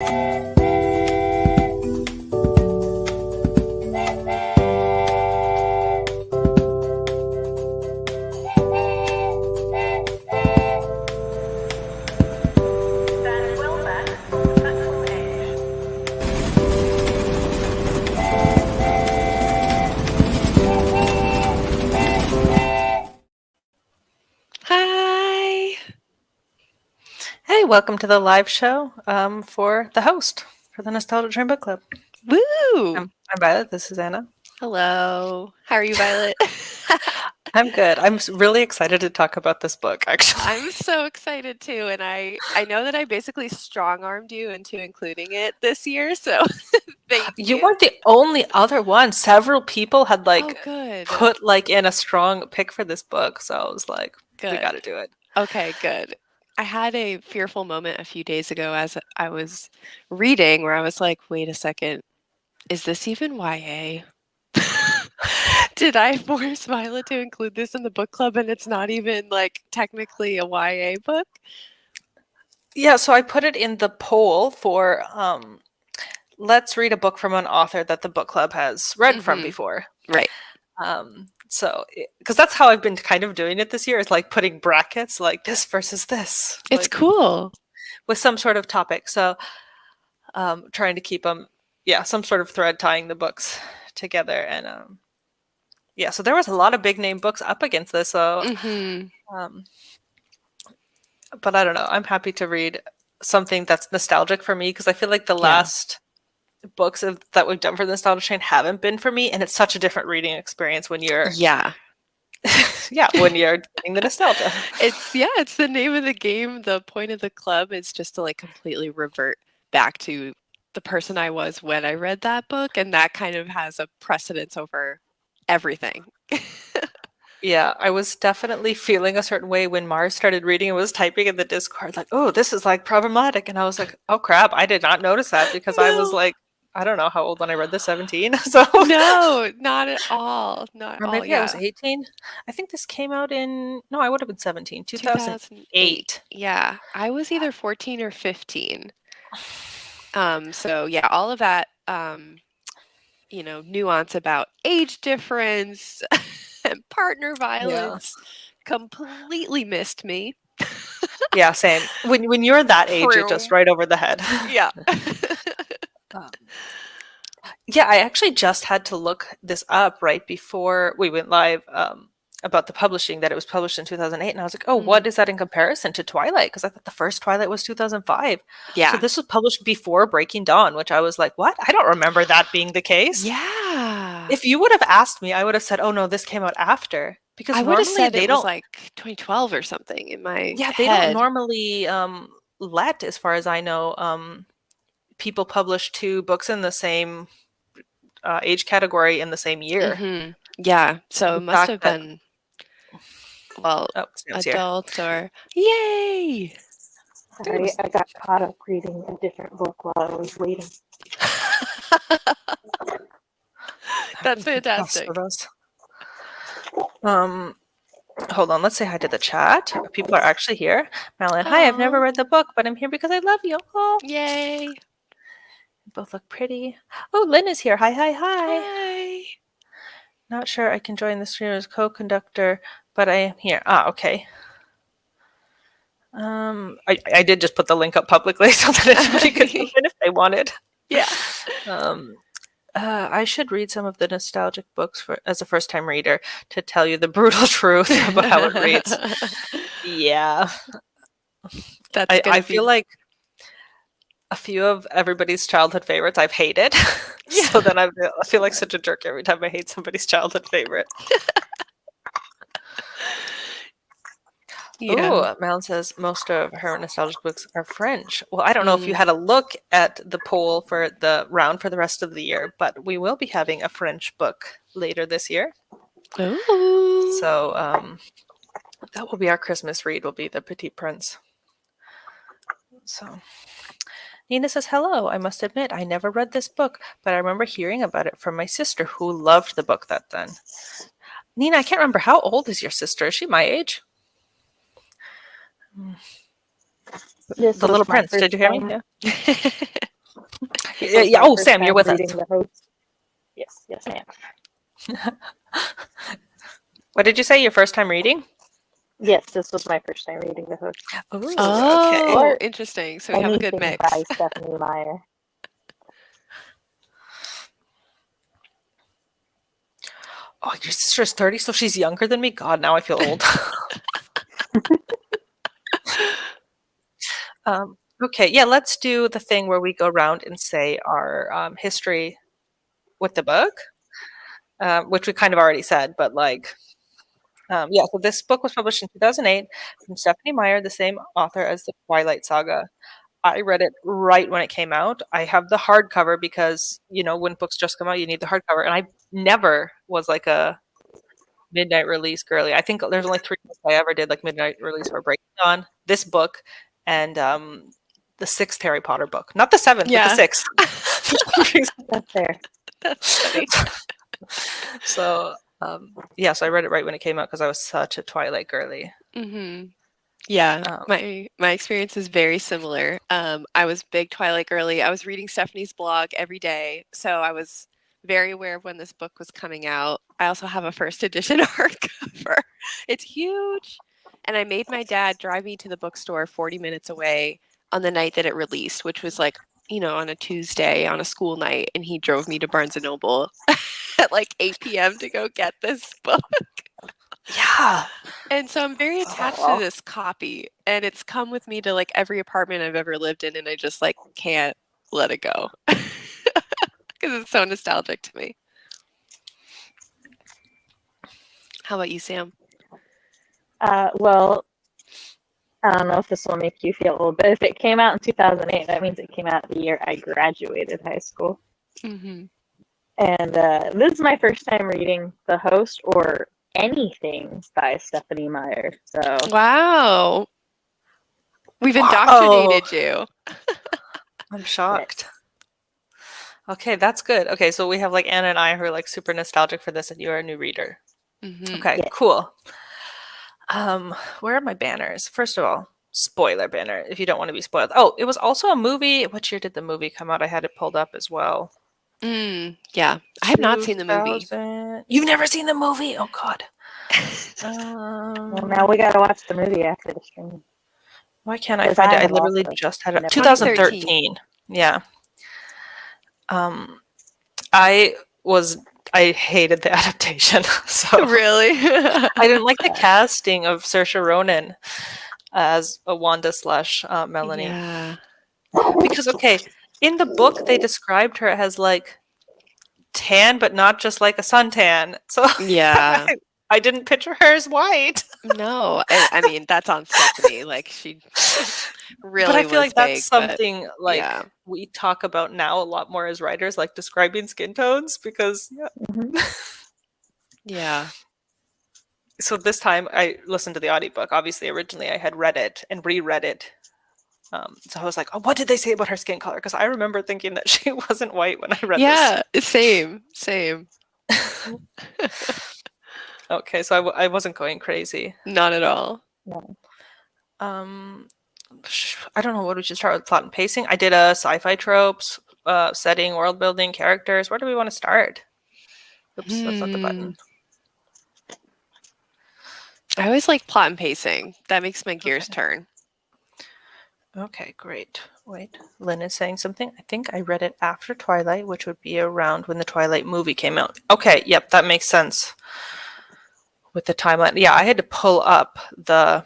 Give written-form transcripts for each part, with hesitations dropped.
Hi. Hey, welcome to the live show for the host for the Nostalgia Train Book Club. Woo! I'm Violet. This is Anna. Hello. How are you, Violet? I'm good. I'm really excited to talk about this book, actually. I'm so excited too, and I know that I basically strong-armed you into including it this year, so thank You you. weren't the only other one. Several people had Oh, good. put in a strong pick for this book, so I was like, we got Good. to do it. Okay, good. I had a fearful moment a few days ago as I was reading where I was like, wait a second, is this even YA? Did I force Violet to include this in the book club and it's not even like technically a YA book? Yeah, so I put it in the poll for let's read a book from an author that the book club has read from before. Right. So, because that's how I've been kind of doing it this year, is like putting brackets like this versus this, It's like cool. with some sort of topic. So, trying to keep them, yeah, some sort of thread tying the books together. And yeah, so there was a lot of big name books up against this. So, um, but I don't know. I'm happy to read something that's nostalgic for me because I feel like the last books that we've done for the Nostalgia Chain haven't been for me, and it's such a different reading experience when you're Yeah. yeah, when you're getting the nostalgia. It's the name of the game. The point of the club is just to like completely revert back to the person I was when I read that book, and that kind of has a precedence over everything. Yeah, I was definitely feeling a certain way when Mars started reading and was typing in the Discord, like, oh, this is like problematic. And I was like, oh crap, I did not notice that because I was No. like, I don't know how old when I read this, 17. So, No, not at all. Not at or all. maybe I was Yeah. 18. I think this came out in, no, I would have been 17, 2008. 2008. Yeah. I was either 14 or 15. So yeah, all of that nuance about age difference and partner Yeah. violence completely missed me. Yeah, same. When you're that age, it just Vroom. right over the head. Yeah. Um, Yeah, I actually just had to look this up right before we went live about the publishing, that it was published in 2008. And I was like, oh, what is that in comparison to Twilight? Because I thought the first Twilight was 2005. So Yeah. this was published before Breaking Dawn, which I was like, what? I don't remember that being the case. Yeah. If you would have asked me, I would have said, oh, no, this came out after. Because I would have normally said they it was don't, like 2012 or something in my yeah, they don't head. normally let, as far as I know, people publish two books in the same age category in the same year. Yeah. So The it must fact have that been, well, Sam's here. adult or yay. Sorry, I got caught up reading a different book while I was waiting. That's Best fantastic. of us. Hold on. Let's say hi to the chat. People are actually here. Madeline, hi. I've never Aw. read the book, but I'm here because I love you. Oh, Yay. both look pretty. Oh, Lynn is here. Hi, hi, hi. Hi. Not sure I can join the stream as co-conductor, but I am here. Ah, okay. I did just put the link up publicly so that anybody could jump in if they wanted. Yeah. I should read some of the nostalgic books as a first-time reader to tell you the brutal truth about how it reads. Yeah. That's gonna I feel like a few of everybody's childhood favorites I've hated. So then I feel like such a jerk every time I hate somebody's childhood favorite. Yeah. Oh, Mal says most of her nostalgic books are French. Well, I don't know if you had a look at the poll for the round for the rest of the year, but we will be having a French book later this year. Ooh. So that will be our Christmas read, will be The Petit Prince. So Nina says, hello. I must admit, I never read this book, but I remember hearing about it from my sister who loved the book that then. Nina, I can't remember. How old is your sister? Is she my age? This The was Little my Prince. Did first you hear me? time. Yeah. This was Yeah. my Oh, first Sam, you're time with us. reading the host. Yes, ma'am. What did you say? Your first time reading? Yes, this was my first time reading the host. Ooh, okay. Oh, Or interesting. So we have a good anything mix. by Stephanie Meyer. Oh, your sister's 30, so she's younger than me? God, now I feel old. Okay, yeah, let's do the thing where we go around and say our history with the book, which we kind of already said, but like, yeah, so this book was published in 2008 from Stephanie Meyer, the same author as the Twilight Saga. I read it right when it came out. I have the hardcover because, you know, when books just come out, you need the hardcover. And I never was like a midnight release girly. I think there's only 3 books I ever did like midnight release for Breaking Dawn, this book, and the 6th Harry Potter book. Not the 7th, but the Yeah. 6th. That's fair. That's funny. So, yeah, so I read it right when it came out because I was such a Twilight girly. Hmm. Yeah, Um, my experience is very similar. I was big Twilight girly. I was reading Stephanie's blog every day, so I was very aware of when this book was coming out. I also have a first edition hardcover. It's huge, and I made my dad drive me to the bookstore 40 minutes away on the night that it released, which was like, on a Tuesday on a school night, and he drove me to Barnes and Noble at like 8 p.m. to go get this book. yeah. And so I'm very attached to Oh, this copy, and it's come with me to like every apartment I've ever lived in, and I just like can't let it go because it's so nostalgic to me. How about you, Sam? well, I don't know if this will make you feel old, but if it came out in 2008, that means it came out the year I graduated high school. Mm-hmm. And this is my first time reading The Host or anything by Stephanie Meyer. So, Wow, we've Wow. indoctrinated you. I'm yes. shocked. Okay, that's good. Okay, so we have like Anna and I who are like super nostalgic for this, and you're a new reader. Mm-hmm. Okay, Yes. cool. Where are my banners? First of all, spoiler banner if you don't want to be spoiled. Oh, it was also a movie. What year did the movie come out? I had it pulled up as well. Yeah, I have not seen the movie. 2000. You've never seen the movie? Oh God. Well, now we got to watch the movie after the stream. Why can't I Because find I it? I have literally also just had it. never seen it. 2013. 2013. Yeah. Um, I was. I hated the adaptation. So Really? I didn't like the casting of Saoirse Ronan as a Wanda slash Melanie. Yeah. Because okay, in the book they described her as like tan, but not just like a suntan. So Yeah. I didn't picture her as white. No, I mean that's on Stephanie. Like she But I really feel was like that's vague, but something yeah. like we talk about now a lot more as writers, like describing skin tones. Because yeah. Mhm. Yeah. So this time I listened to the audiobook. Obviously, originally I had read it and reread it. So I was like, oh, what did they say about her skin color? Because I remember thinking that she wasn't white when I read this. Yeah, same, same. Okay, so I wasn't going crazy. Not at all. No. Um, I don't know what we should start with plot and pacing. I did a sci-fi tropes, setting, world building, characters. Where do we want to start? Oops, that's not the Hmm. button. I always like plot and pacing. That makes my gears Okay. turn. Okay, great. Wait, Lynn is saying something. I think I read it after Twilight, which would be around when the Twilight movie came out. Okay, yep, that makes sense with the timeline. Yeah, I had to pull up the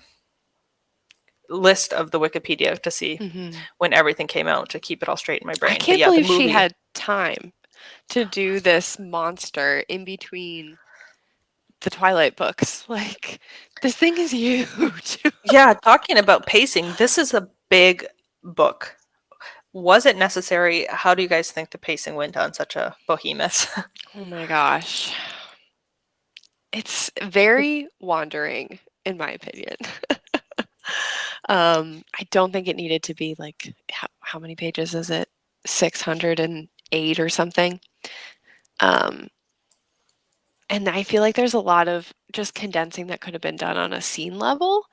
list of the Wikipedia to see Hmm. when everything came out to keep it all straight in my I brain. But can't yeah, the believe she movie. had time to do this monster in between the Twilight books. Like, this thing is huge. Yeah, talking about pacing, this is a big book. Was it necessary? How do you guys think the pacing went on such a behemoth? Oh my gosh. It's very wandering, in my opinion. I don't think it needed to be like how many pages is it? 608 or something. Um, and I feel like there's a lot of just condensing that could have been done on a scene level.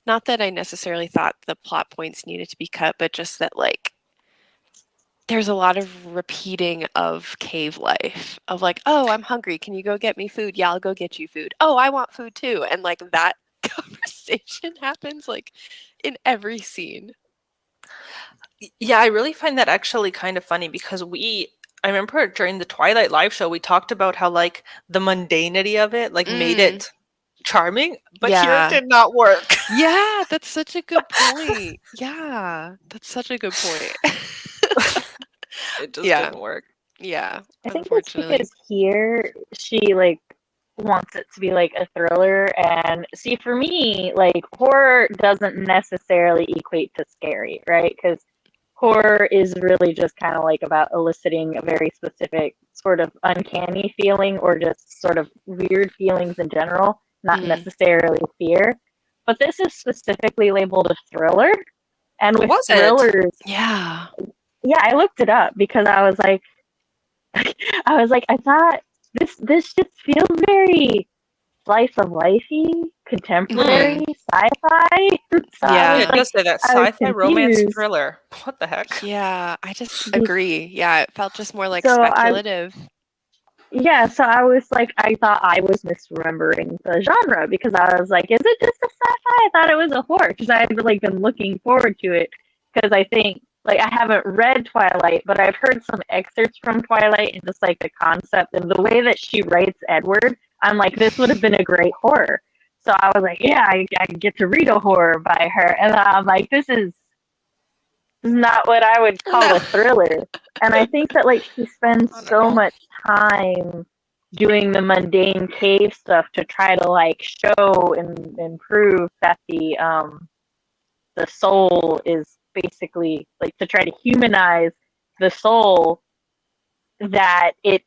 Not that I necessarily thought the plot points needed to be cut, but just that like there's a lot of repeating of cave life of like, oh, I'm hungry. Can you go get me food? Yeah, I'll go get you food. Oh, I want food too. And like that conversation happens like in every scene. Yeah, I really find that actually kind of funny because I remember during the Twilight live show, we talked about how like the mundanity of it like made Mm, it charming, but here it yeah. did not work. Yeah, that's such a good point. Yeah, that's such a good point. It just Yeah, didn't work. yeah, I think it's unfortunately. because here she like wants it to be like a thriller, and see, for me, like horror doesn't necessarily equate to scary, right? Because horror is really just kind of like about eliciting a very specific sort of uncanny feeling or just sort of weird feelings in general, not Mm, necessarily fear. But this is specifically labeled a thriller, and with Was it? thrillers, yeah. yeah, I looked it up because I was like, I thought this just feels very slice of lifey, Hmm. contemporary, sci-fi. So Yeah, Yeah. it does say that I was sci-fi romance confused. thriller. What the heck? Yeah, I just Be- agree. Yeah, it felt just more like So I speculative. Yeah, so I was like, I thought I was misremembering the genre because I was like, is it just a sci-fi? I thought it was a horror because I had like been looking forward to it because I think like I haven't read Twilight, but I've heard some excerpts from Twilight and just like the concept and the way that she writes Edward. I'm like, this would have been a great horror. So I was like, yeah, I get to read a horror by her, and I'm like, this is not what I would call No. a thriller. And I think that like she spends Not at so all. much time doing the mundane cave stuff to try to like show and prove that the soul is basically like to try to humanize the soul, that it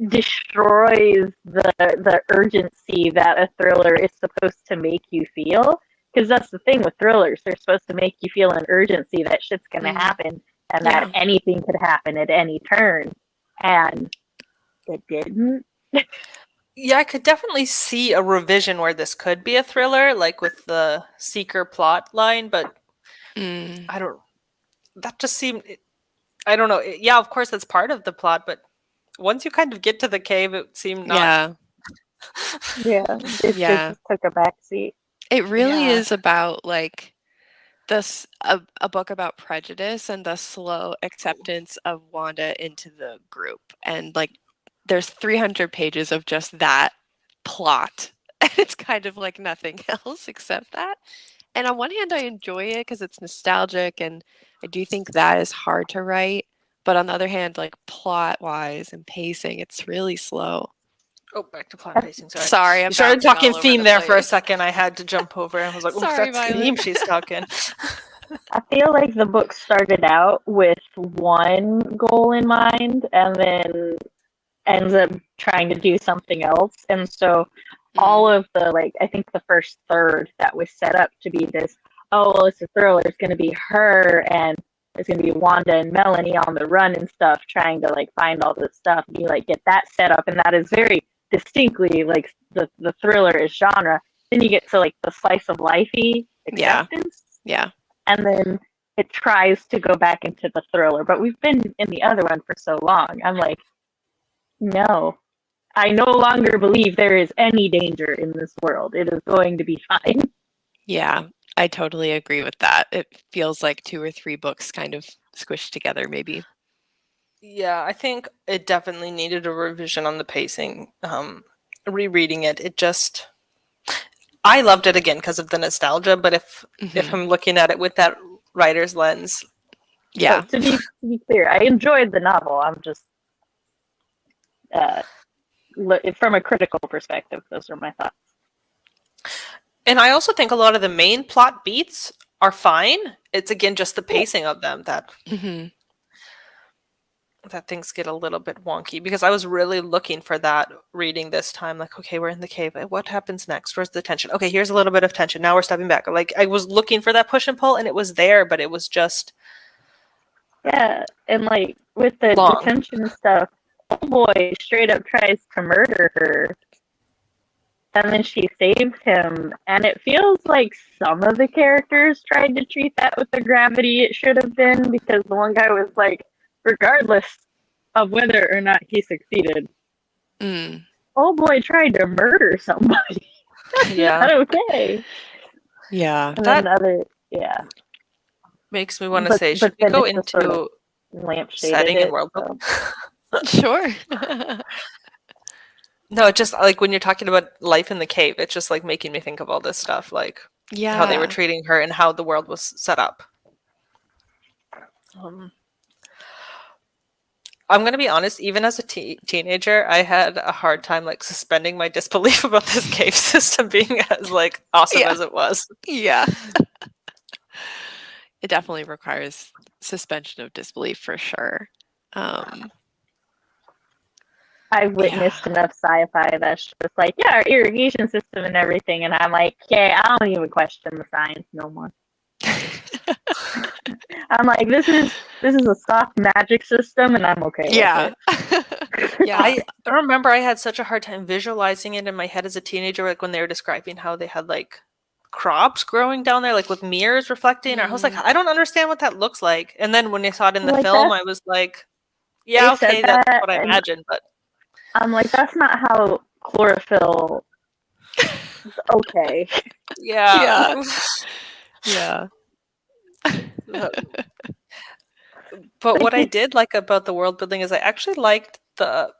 destroys the urgency that a thriller is supposed to make you feel, because that's the thing with thrillers, they're supposed to make you feel an urgency that shit's going to Mm, happen and that yeah. anything could happen at any turn, and it didn't. Yeah, I could definitely see a revision where this could be a thriller, like with the seeker plot line, but Mm, I don't. That just seemed. I don't know. Yeah, of course that's part of the plot, but once you kind of get to the cave, it seemed not. yeah. Yeah, it Yeah. just took a backseat. It really Yeah. is about like this a book about prejudice and the slow acceptance of Wanda into the group. And like there's 300 pages of just that plot. And it's kind of like nothing else except that. And on one hand, I enjoy it because it's nostalgic, and I do think that is hard to write. But on the other hand, like plot wise and pacing, it's really slow. Oh, back to plot and pacing. Sorry, Sorry, you I'm started bouncing talking all over theme the there for a place. second. I had to jump over. I was like, "Oh, Sorry, that's Violet. theme she's talking." I feel like the book started out with one goal in mind and then ends up trying to do something else. And so all Mm, of the like I think the first third that was set up to be this, oh well, it's a thriller, it's gonna be her and it's gonna be Wanda and Melanie on the run and stuff, trying to like find all this stuff. You like get that set up, and that is very distinctly like the thriller is genre. Then you get to like the slice of lifey yeah, acceptance, yeah. and then it tries to go back into the thriller. But we've been in the other one for so long. I'm like, no, I no longer believe there is any danger in this world. It is going to be fine. Yeah, I totally agree with that. It feels like 2 or 3 books kind of squished together maybe. Yeah, I think it definitely needed a revision on the pacing. Rereading it, it just I loved it again because of the nostalgia. But if Mhm. I'm looking at it with that writer's lens, So Yeah. to be clear, I enjoyed the novel. I'm just uh, from a critical perspective, those are my thoughts. and I also think a lot of the main plot beats are fine. It's again just the Yeah, pacing of them Mhm. that things get a little bit wonky because I was really looking for that reading this time. Like, okay, we're in the cave. What happens next? Where's the tension? Okay, here's a little bit of tension. Now we're stepping back. Like, I was looking for that push and pull, and it was there, but it was just yeah, and like with the long. detention and stuff, oh boy straight up tries to murder her. and then she saves him, and it feels like some of the characters tried to treat that with the gravity it should have been, because the one guy was like, regardless of whether or not he succeeded, old boy tried to murder somebody. That's Yeah. not okay. Yeah. And That then the other, yeah. makes me want to say, should But we then go it's just sort of into lampshaded setting and it. world So. building? Sure. No, it's just like when you're talking about life in the cave, it's just like making me think of all this stuff, like how they were Yeah. treating her and how the world was set up. I'm going to be honest, even as a teenager, I had a hard time like suspending my disbelief about this cave system being as like awesome Yeah. as it was. Yeah. It definitely requires suspension of disbelief for sure. I've witnessed enough sci-fi that's just like, yeah, our irrigation system and everything, and I'm like, okay, I don't even question the science no more. I'm like, this is a soft magic system, and I'm okay with it. Yeah. I remember I had such a hard time visualizing it in my head as a teenager, like when they were describing how they had like crops growing down there, like with mirrors reflecting. I was like, I don't understand what that looks like. And then when I saw it in the Like film, I was like, yeah, they said okay, that's that, what I and imagined. But I'm like, that's not how chlorophyll. Okay. yeah, Yeah. but what I did like about the world building is I actually liked the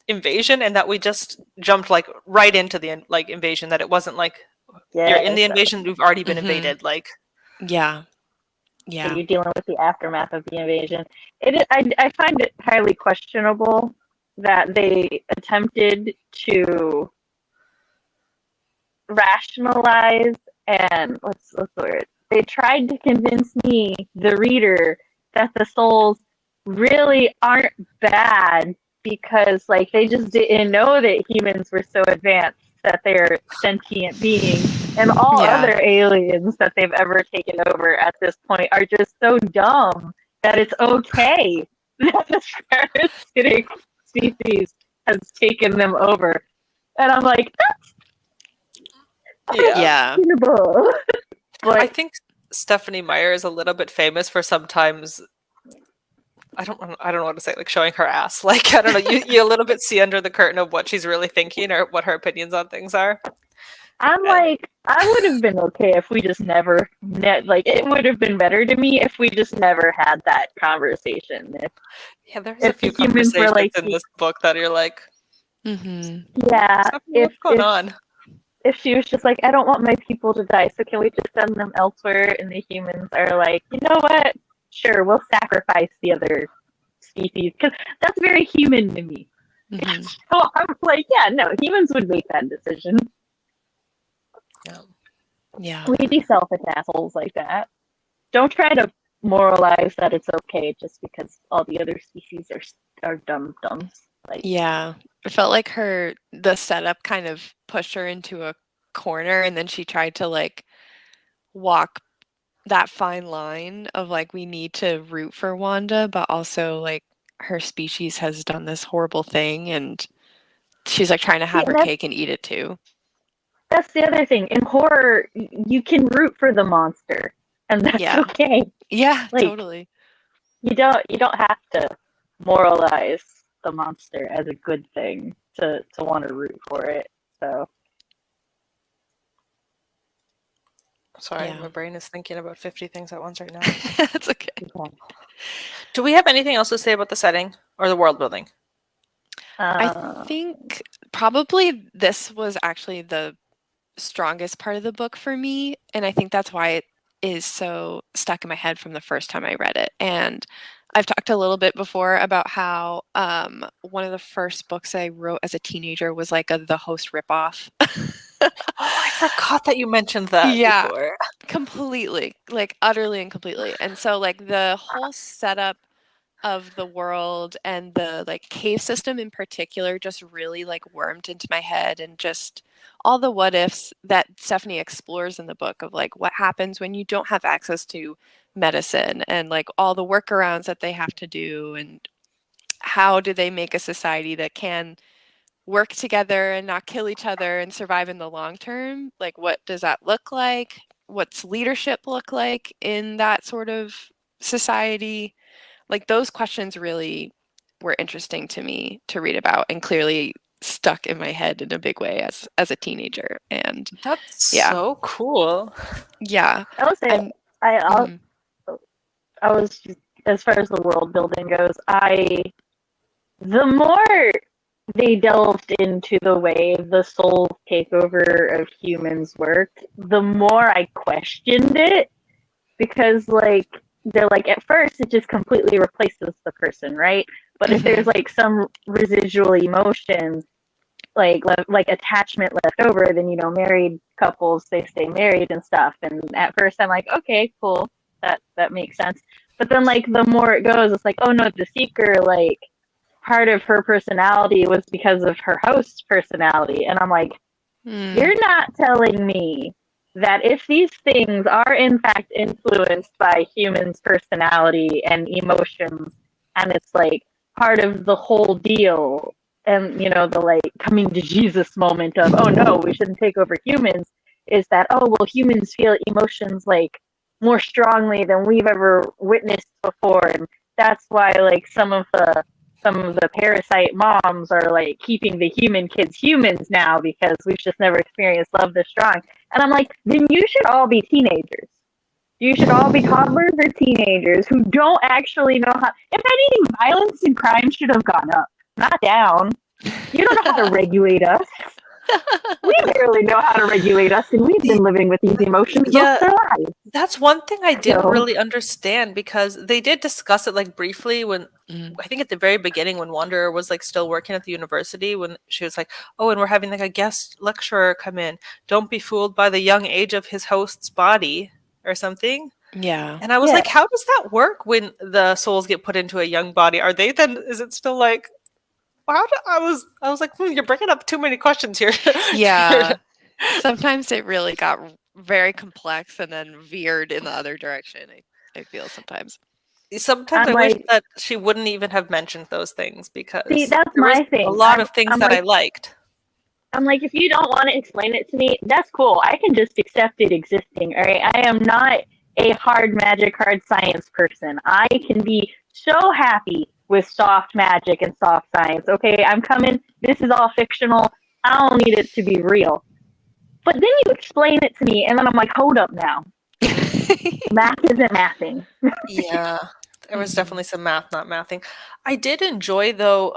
invasion and that we just jumped like right into the like invasion. That it wasn't like you're in the invasion, you've already been invaded. Like Yeah. Yeah. you're dealing with the aftermath of the invasion. I find it highly questionable that they attempted to rationalize and what's the word? They tried to convince me, the reader, that the souls really aren't bad because like they just didn't know that humans were so advanced that they're sentient beings, and all other aliens that they've ever taken over at this point are just so dumb that it's okay that this parasitic species has taken them over. And I'm like, yeah. But I think Stephanie Meyer is a little bit famous for sometimes I don't know what to say, like showing her ass. Like I don't know, you a little bit see under the curtain of what she's really thinking or what her opinions on things are. I'm like, I would have been okay if we just never like it would have been better to me if we just never had that conversation. Yeah, there's a few humans were conversations like, in this book that you're like, yeah, what's going on? If she was just like, I don't want my people to die, so can we just send them elsewhere? And the humans are like, you know what? Sure, we'll sacrifice the other species because that's very human to me. So I'm like, yeah, no, humans would make that decision. Yeah. We'd be selfish assholes like that. Don't try to moralize that it's okay just because all the other species are dumb dumbs. Like, yeah. It felt like the setup kind of pushed her into a corner, and then she tried to like walk that fine line of like we need to root for Wanda, but also like her species has done this horrible thing, and she's like trying to have her cake and eat it too. That's the other thing. In horror, you can root for the monster, and that's okay. Yeah, like, totally. You don't have to moralize the monster as a good thing to want to root for it. So sorry, my brain is thinking about 50 things at once right now. That's okay. Do we have anything else to say about the setting or the world building? I think probably this was actually the strongest part of the book for me, and I think that's why it is so stuck in my head from the first time I read it. And I've talked a little bit before about how one of the first books I wrote as a teenager was like the Host ripoff. Oh, I forgot that you mentioned that before. Completely, like utterly and completely. And so like the whole setup of the world and the like cave system in particular just really like wormed into my head, and just all the what ifs that Stephanie explores in the book of like what happens when you don't have access to medicine, and like all the workarounds that they have to do, and how do they make a society that can work together and not kill each other and survive in the long term. Like, what does that look like? What's leadership look like in that sort of society? Like, those questions really were interesting to me to read about, and clearly stuck in my head in a big way as a teenager. And That's yeah, so cool. yeah. I would say I'm I mhm. I was as far as the world building goes, the more they delved into the way the soul takeover of humans worked, the more I questioned it because like they're like at first it just completely replaces the person, right? But if there's Mhm. like some residual emotion like attachment left over, then married couples they stay married and stuff. And at first I'm like, okay, cool, that makes sense. But then like the more it goes, it's like, oh no, the seeker, like part of her personality was because of her host's personality, and I'm like, Mm. you're not telling me that if these things are in fact influenced by humans' personality and emotions, and it's like part of the whole deal, and the like coming to Jesus moment of, oh no, we shouldn't take over humans, is that, oh well, humans feel emotions like more strongly than we've ever witnessed before, and that's why like some of the parasite moms are like keeping the human kids humans now because we've just never experienced love this strong. And I'm like, then you should all be teenagers. You should all be toddlers or teenagers who don't actually know how. If anything, violence and crime should have gone up, not down. You don't know how to regulate us. We barely know how to regulate us, and we've been living with these emotions most Yeah, of our lives. that's one thing I didn't So, really understand because they did discuss it like briefly when Mhm. I think at the very beginning when Wanderer was like still working at the university when she was like, "Oh, and we're having like a guest lecturer come in. Don't be fooled by the young age of his host's body or something." Yeah. And I was yeah. like, "How does that work when the souls get put into a young body? Are they then is it still like I was like, you're bringing up too many questions here." Yeah. Sometimes it really got very complex and then veered in the other direction. I feel sometimes. Sometimes I'm I wish like, that she wouldn't even have mentioned those things see, because that's there was my a thing. lot I'm, of things I'm that I like, liked. I'm like, if you don't want to explain it to me, that's cool. I can just accept it existing. All right. I am not a hard magic, hard science person. I can be so happy with soft magic and soft science. Okay. I'm coming. This is all fictional. I don't need it to be real. But then you explain it to me, and then I'm like, hold up now. Math isn't mathing. Yeah, there was Mhm. definitely some math not mathing. I did enjoy though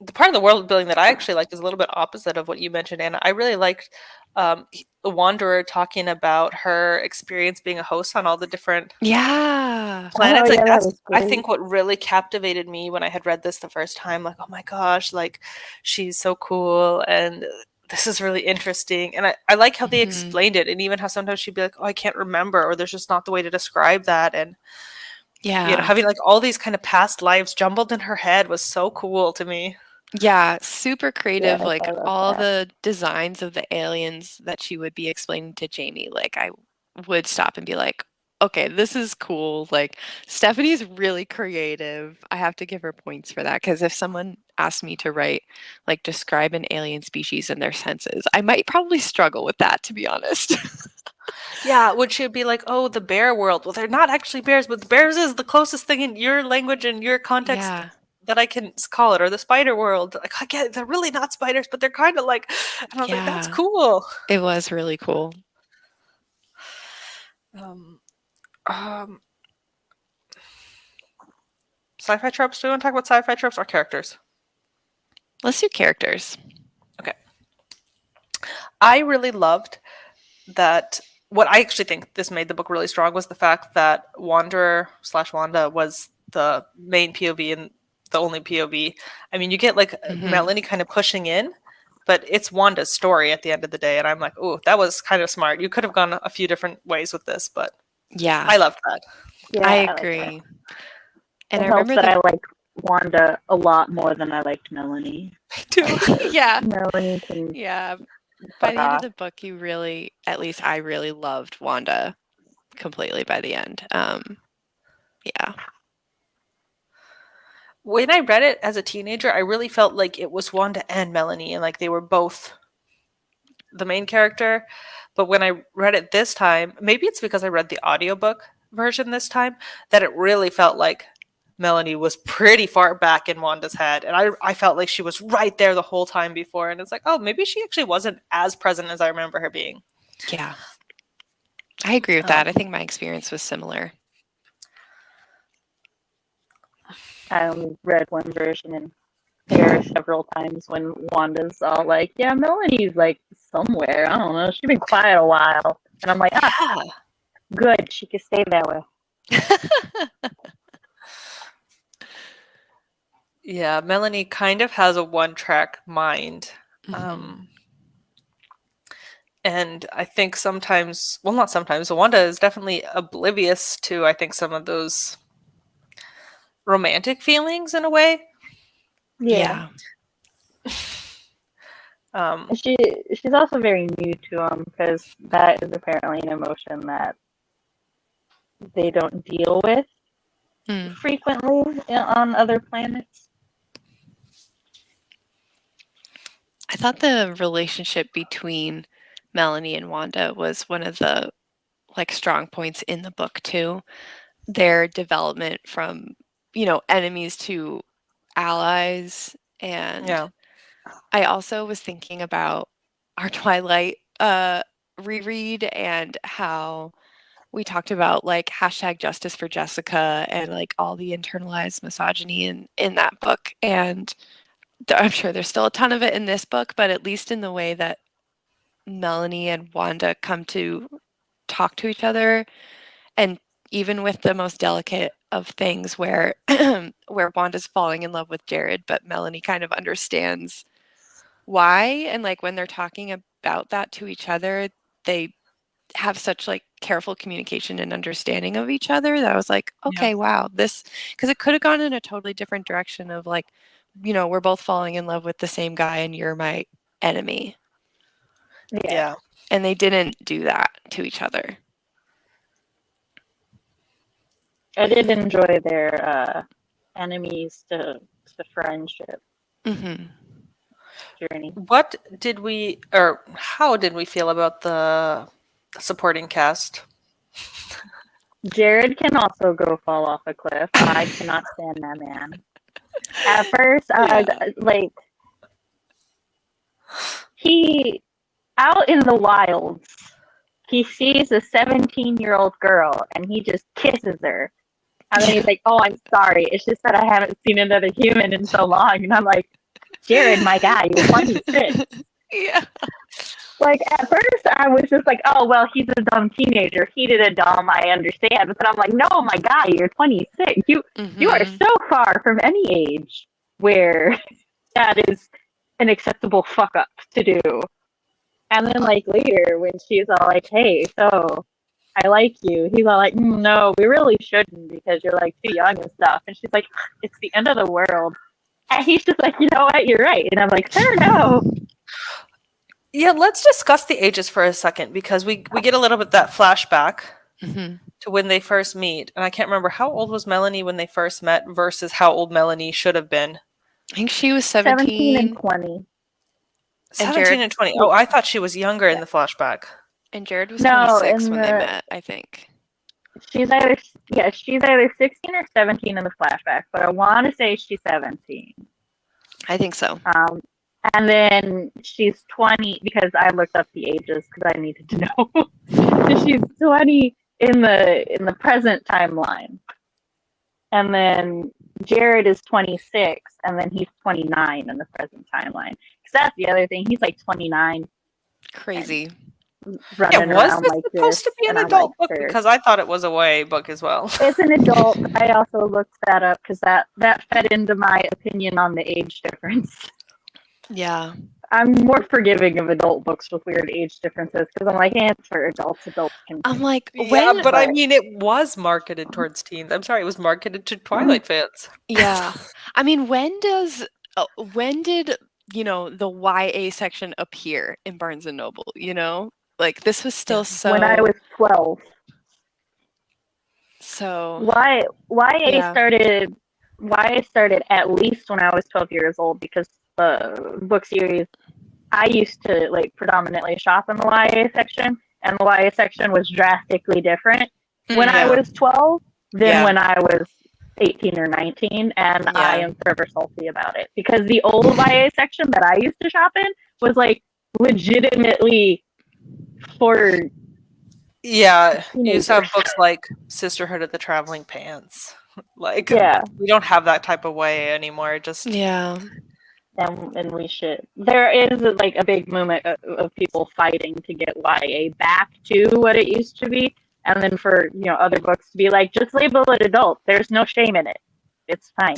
the part of the world building that I actually liked is a little bit opposite of what you mentioned, Anna. I really liked the Wanderer talking about her experience being a host on all the different Yeah. Oh, planets. Like yeah, that that's was I great. think what really captivated me when I had read this the first time. Like, oh my gosh, like she's so cool and this is really interesting. And I like how they Mhm. explained it, and even how sometimes she'd be like, "Oh, I can't remember," or "There's just not the way to describe that." And Yeah. having like all these kind of past lives jumbled in her head was so cool to me. Yeah, super Yeah, creative, I like, thought about all that. the designs of the aliens that she would be explaining to Jamie, like, I would stop and be like, "Okay, this is cool," like, Stephanie's really creative. I have to give her points for that because if someone asked me to write, like, describe an alien species and their senses, I might probably struggle with that, to be honest. Yeah, would she be like, "Oh, the bear world." Well, they're not actually bears, but the bears is the closest thing in your language and your context Yeah, that I can call it, or the spider world. Like, I get it, they're really not spiders, but they're kind of like, and I was like, "That's yeah, cool." it was really cool. Um, um, sci-fi tropes. Do you want to talk about sci-fi tropes or characters? Let's do characters. Okay, I really loved that. What I actually think this made the book really strong was the fact that Wanderer slash Wanda was the main POV and the only POV. I mean, you get like Mhm. Melanie kind of pushing in, but it's Wanda's story at the end of the day. And I'm like, oh, that was kind of smart. You could have gone a few different ways with this, but Yeah, I loved that. I Yeah, I like that. agree. And It I helps remember that the I like Wanda a lot more than I liked Melanie. Me too. Yeah, Melanie can yeah. By fuck the end of off. the book, you really, at least I really loved Wanda completely by the end. Yeah. when I read it as a teenager, I really felt like it was Wanda and Melanie, and like they were both the main character. But when I read it this time, maybe it's because I read the audiobook version this time, that it really felt like Melanie was pretty far back in Wanda's head. And I felt like she was right there the whole time before. And it's like, oh, maybe she actually wasn't as present as I remember her being. Yeah. I agree with that. I think my experience was similar. I only read one version, and there are several times when Wanda's all like, yeah, Melanie's like somewhere. I don't know. She's been quiet a while. And I'm like, Yeah. good. She could stay that way. Yeah, Melanie kind of has a one-track mind. Mhm. And I think sometimes, well, not sometimes, Wanda is definitely oblivious to, I think, some of those romantic feelings in a way. Yeah. She's also very new to them, because that is apparently an emotion that they don't deal with frequently on other planets. I thought the relationship between Melanie and Wanda was one of the like strong points in the book too. Their development from, enemies to allies. And Yeah. I also was thinking about our Twilight reread and how we talked about like hashtag justice for Jessica and like all the internalized misogyny in that book. And I'm sure there's still a ton of it in this book, but at least in the way that Melanie and Wanda come to talk to each other, and even with the most delicate of things where where Wanda's falling in love with Jared, but Melanie kind of understands why, and like when they're talking about that to each other, they have such like careful communication and understanding of each other that I was like, okay, wow, this, because it could have gone in a totally different direction of like, we're both falling in love with the same guy and you're my enemy. Yeah. And they didn't do that to each other. I did enjoy their enemies to friendship journey. What did we, or how did we feel about the supporting cast? Jared can also go fall off a cliff. I cannot stand that man. At first, like, he, out in the wilds, he sees a 17-year-old girl and he just kisses her. And then he's like, oh, I'm sorry. It's just that I haven't seen another human in so long. And I'm like, Jared, my guy, you're 26. Yeah. Like, at first, I was just like, oh, well, he's a dumb teenager. He did a dumb, I understand. But then I'm like, no, my guy, you're 26. You are so far from any age where that is an acceptable fuck up to do. And then, like, later, when she's all like, hey, so I like you, he's all like, no, we really shouldn't because you're, like, too young and stuff. And she's like, it's the end of the world. And he's just like, you know what, you're right. And I'm like, sir, no. Yeah, let's discuss the ages for a second, because we get a little bit that flashback to when they first meet. And I can't remember, how old was Melanie when they first met versus how old Melanie should have been. I think she was 17 and 20. 17 and 20. Oh, I thought she was younger in the flashback. And Jared was 26 when they met, I think. She's either 16 or 17 in the flashback, but I want to say she's 17. I think so. And then she's 20, because I looked up the ages because I needed to know. So she's 20 in the present timeline. And then Jared is 26, and then he's 29 in the present timeline. Because that's the other thing. He's like 29. Crazy. Yeah, was this supposed to be an adult book? Because I thought it was a YA book as well. It's an adult. I also looked that up because that fed into my opinion on the age difference. Yeah. I'm more forgiving of adult books with weird age differences because I'm like, it's for adults. Adults can. I'm like, yeah, but I mean, it was marketed towards teens. I'm sorry, it was marketed to Twilight fans. Yeah. I mean, when did, the YA section appear in Barnes and Noble, Like, this was still so... When I was 12. So... YA started YA started at least when I was 12 years old because the book series I used to like predominantly shop in the YA section, and the YA section was drastically different when I Yeah. was 12 than Yeah. when I was 18 or 19, and I Yeah. am forever salty about it because the old YA section that I used to shop in was like legitimately for Yeah, you used to teenagers. have books like Sisterhood of the Traveling Pants. Like, Yeah, we don't have that type of way anymore. Just Yeah. and we should. There is like a big movement of people fighting to get YA back to what it used to be, and then for other books to be like, just label it adult. There's no shame in it. It's fine.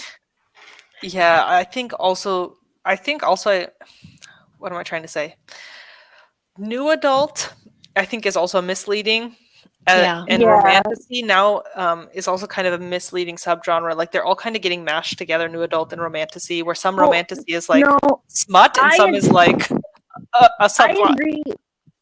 yeah, I think also what am I trying to say? New adult, I think, is also misleading. Yeah. And Yeah. romantasy now is also kind of a misleading subgenre. Like they're all kind of getting mashed together, new adult and romantasy, where some Well, romantasy is like no, smut and some I is like a I subplot. agree.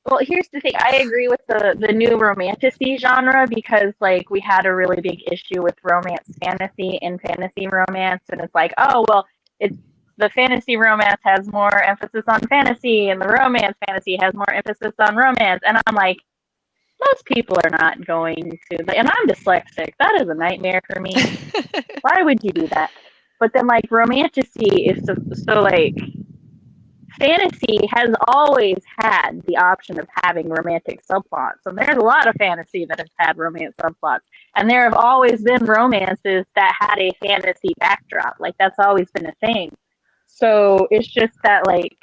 Well, here's the thing. I agree with the new romantasy genre because like we had a really big issue with romance fantasy and fantasy romance, and it's like, oh well, it's the fantasy romance has more emphasis on fantasy, and the romance fantasy has more emphasis on romance, and I'm like, most people are not going to, and I'm dyslexic. That is a nightmare for me. Why would you do that? But then like romantasy is so like fantasy has always had the option of having romantic subplots. And there's a lot of fantasy that has had romance subplots. And there have always been romances that had a fantasy backdrop. Like that's always been a thing. So it's just that like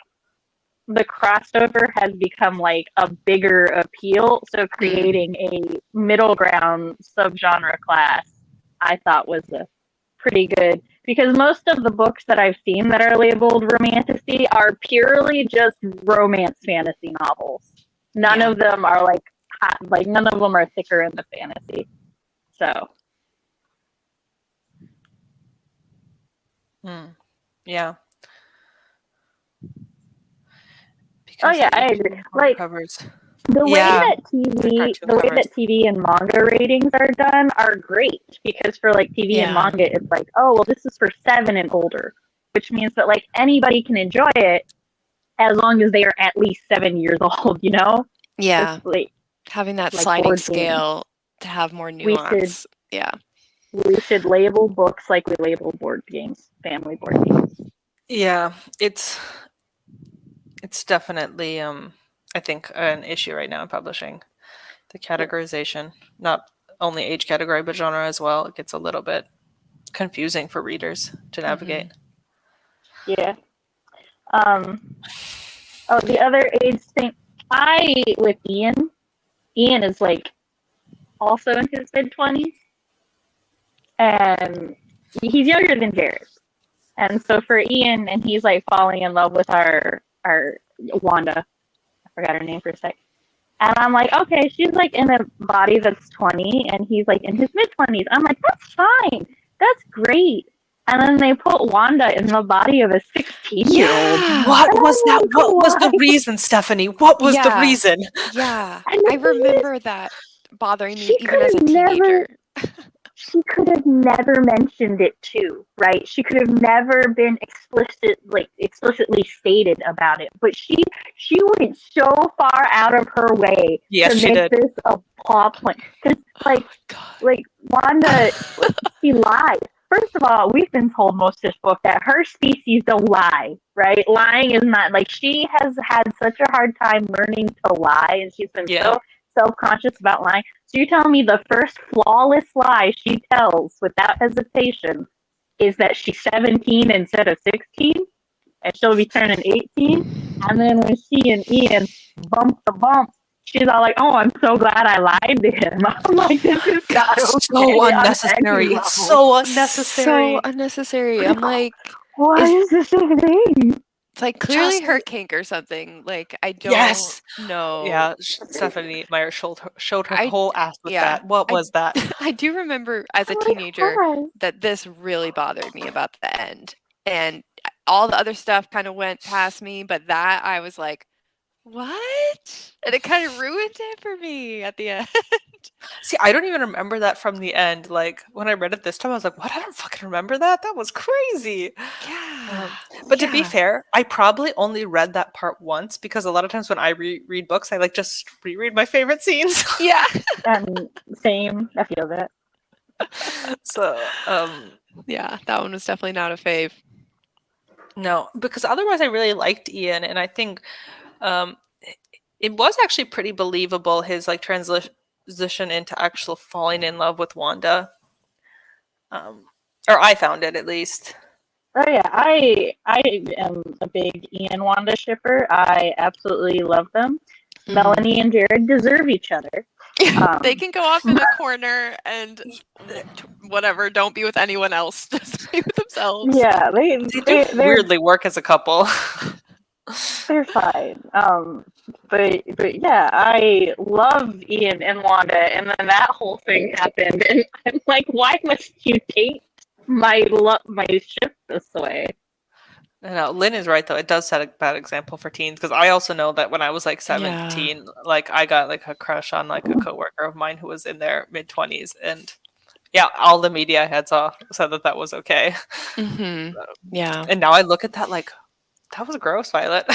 the crossover has become like a bigger appeal. So creating a middle ground subgenre class I thought was a pretty good because most of the books that I've seen that are labeled romantasy are purely just romance fantasy novels. None Yeah. of them are like hot, like none of them are thicker in the fantasy. So Yeah, oh because yeah, they're I each agree. Like covers. the way Yeah, that they're cartoon the way covers. that TV and manga ratings are done are great because for like TV and Yeah. manga, it's like, oh well, this is for 7 and older, which means that like anybody can enjoy it as long as they are at least 7 years old. It's Yeah. like Having that sliding board games. scale to have more We should nuance. Yeah. we should label books like we label board games, family board games. Yeah, it's definitely I think an issue right now in publishing. The categorization, not only age category but genre as well. It gets a little bit confusing for readers to navigate. Yeah. Um. Oh, the other age thing. I with Ian. Ian is like also in his mid 20s, and he's younger than Jared. And so for Ian, and he's like falling in love with our Wanda. I forgot her name for a sec. And I'm like, okay, she's like in a body that's 20, and he's like in his mid 20s. I'm like, that's fine, that's great. And then they put Wanda in the body of a 16-year-old. Yeah. What And was I'm that? like, What was the why? reason, Stephanie? What was the Yeah. reason? Yeah. And I the thing is, remember that bothering me she even could as a have never teenager. she could have never mentioned it too, right? She could have never been explicitly stated about it. But she went so far out of her way Yes, to she make did. this a plot point. Because Oh my god. Wanda, she lies. First of all, we've been told most of this book that her species don't lie, right? Lying is not like she has had such a hard time learning to lie, and she's been Yeah. so self-conscious about lying. So you're telling me the first flawless lie she tells without hesitation is that she's 17 instead of 16, and she'll be turning 18. And then when she and Ian bump the bump, she's all like, "Oh, I'm so glad I lied to him." I'm like, "This is not So okay on any unnecessary. It's level. so So unnecessary. unnecessary. I'm like, Why is is this a thing?" it's like clearly Just her kink or something. Like I don't yes. know. Yeah, Stephanie Meyer showed her I whole ass with yeah. that. What I was that? I do remember as a I'm like, teenager "Why?" that this really bothered me about the end. And all the other stuff kind of went past me, but that I was like, "What?" And it kind of ruined it for me at the end. See, I don't even remember that from the end. Like, when I read it this time, I was like, what? I don't fucking remember that. That was crazy. Yeah. But to be Yeah. fair, I probably only read that part once because a lot of times when I read books, I like just reread my favorite scenes. Yeah. And same, I feel that. So, Yeah, that one was definitely not a fave. no, because otherwise I really liked Ian, and I think um, it was actually pretty believable his like transition into actual falling in love with Wanda. Um, or I found it at least. Oh yeah, I am a big Ian Wanda shipper. I absolutely love them. Melanie and Jared deserve each other. They can go off in a corner and whatever, don't be with anyone else. Just be with themselves. Yeah, They do weirdly work as a couple. they're fine. But yeah, I love Ian and Wanda, and then that whole thing happened, and I'm like, why must you take my ship this way? No, Lynn is right though. It does set a bad example for teens because I also know that when I was like Yeah. 17, like I got like a crush on like a coworker of mine who was in their mid-20s, and yeah, all the media I had said that that was okay. Yeah. And now I look at that like that was gross, Violet.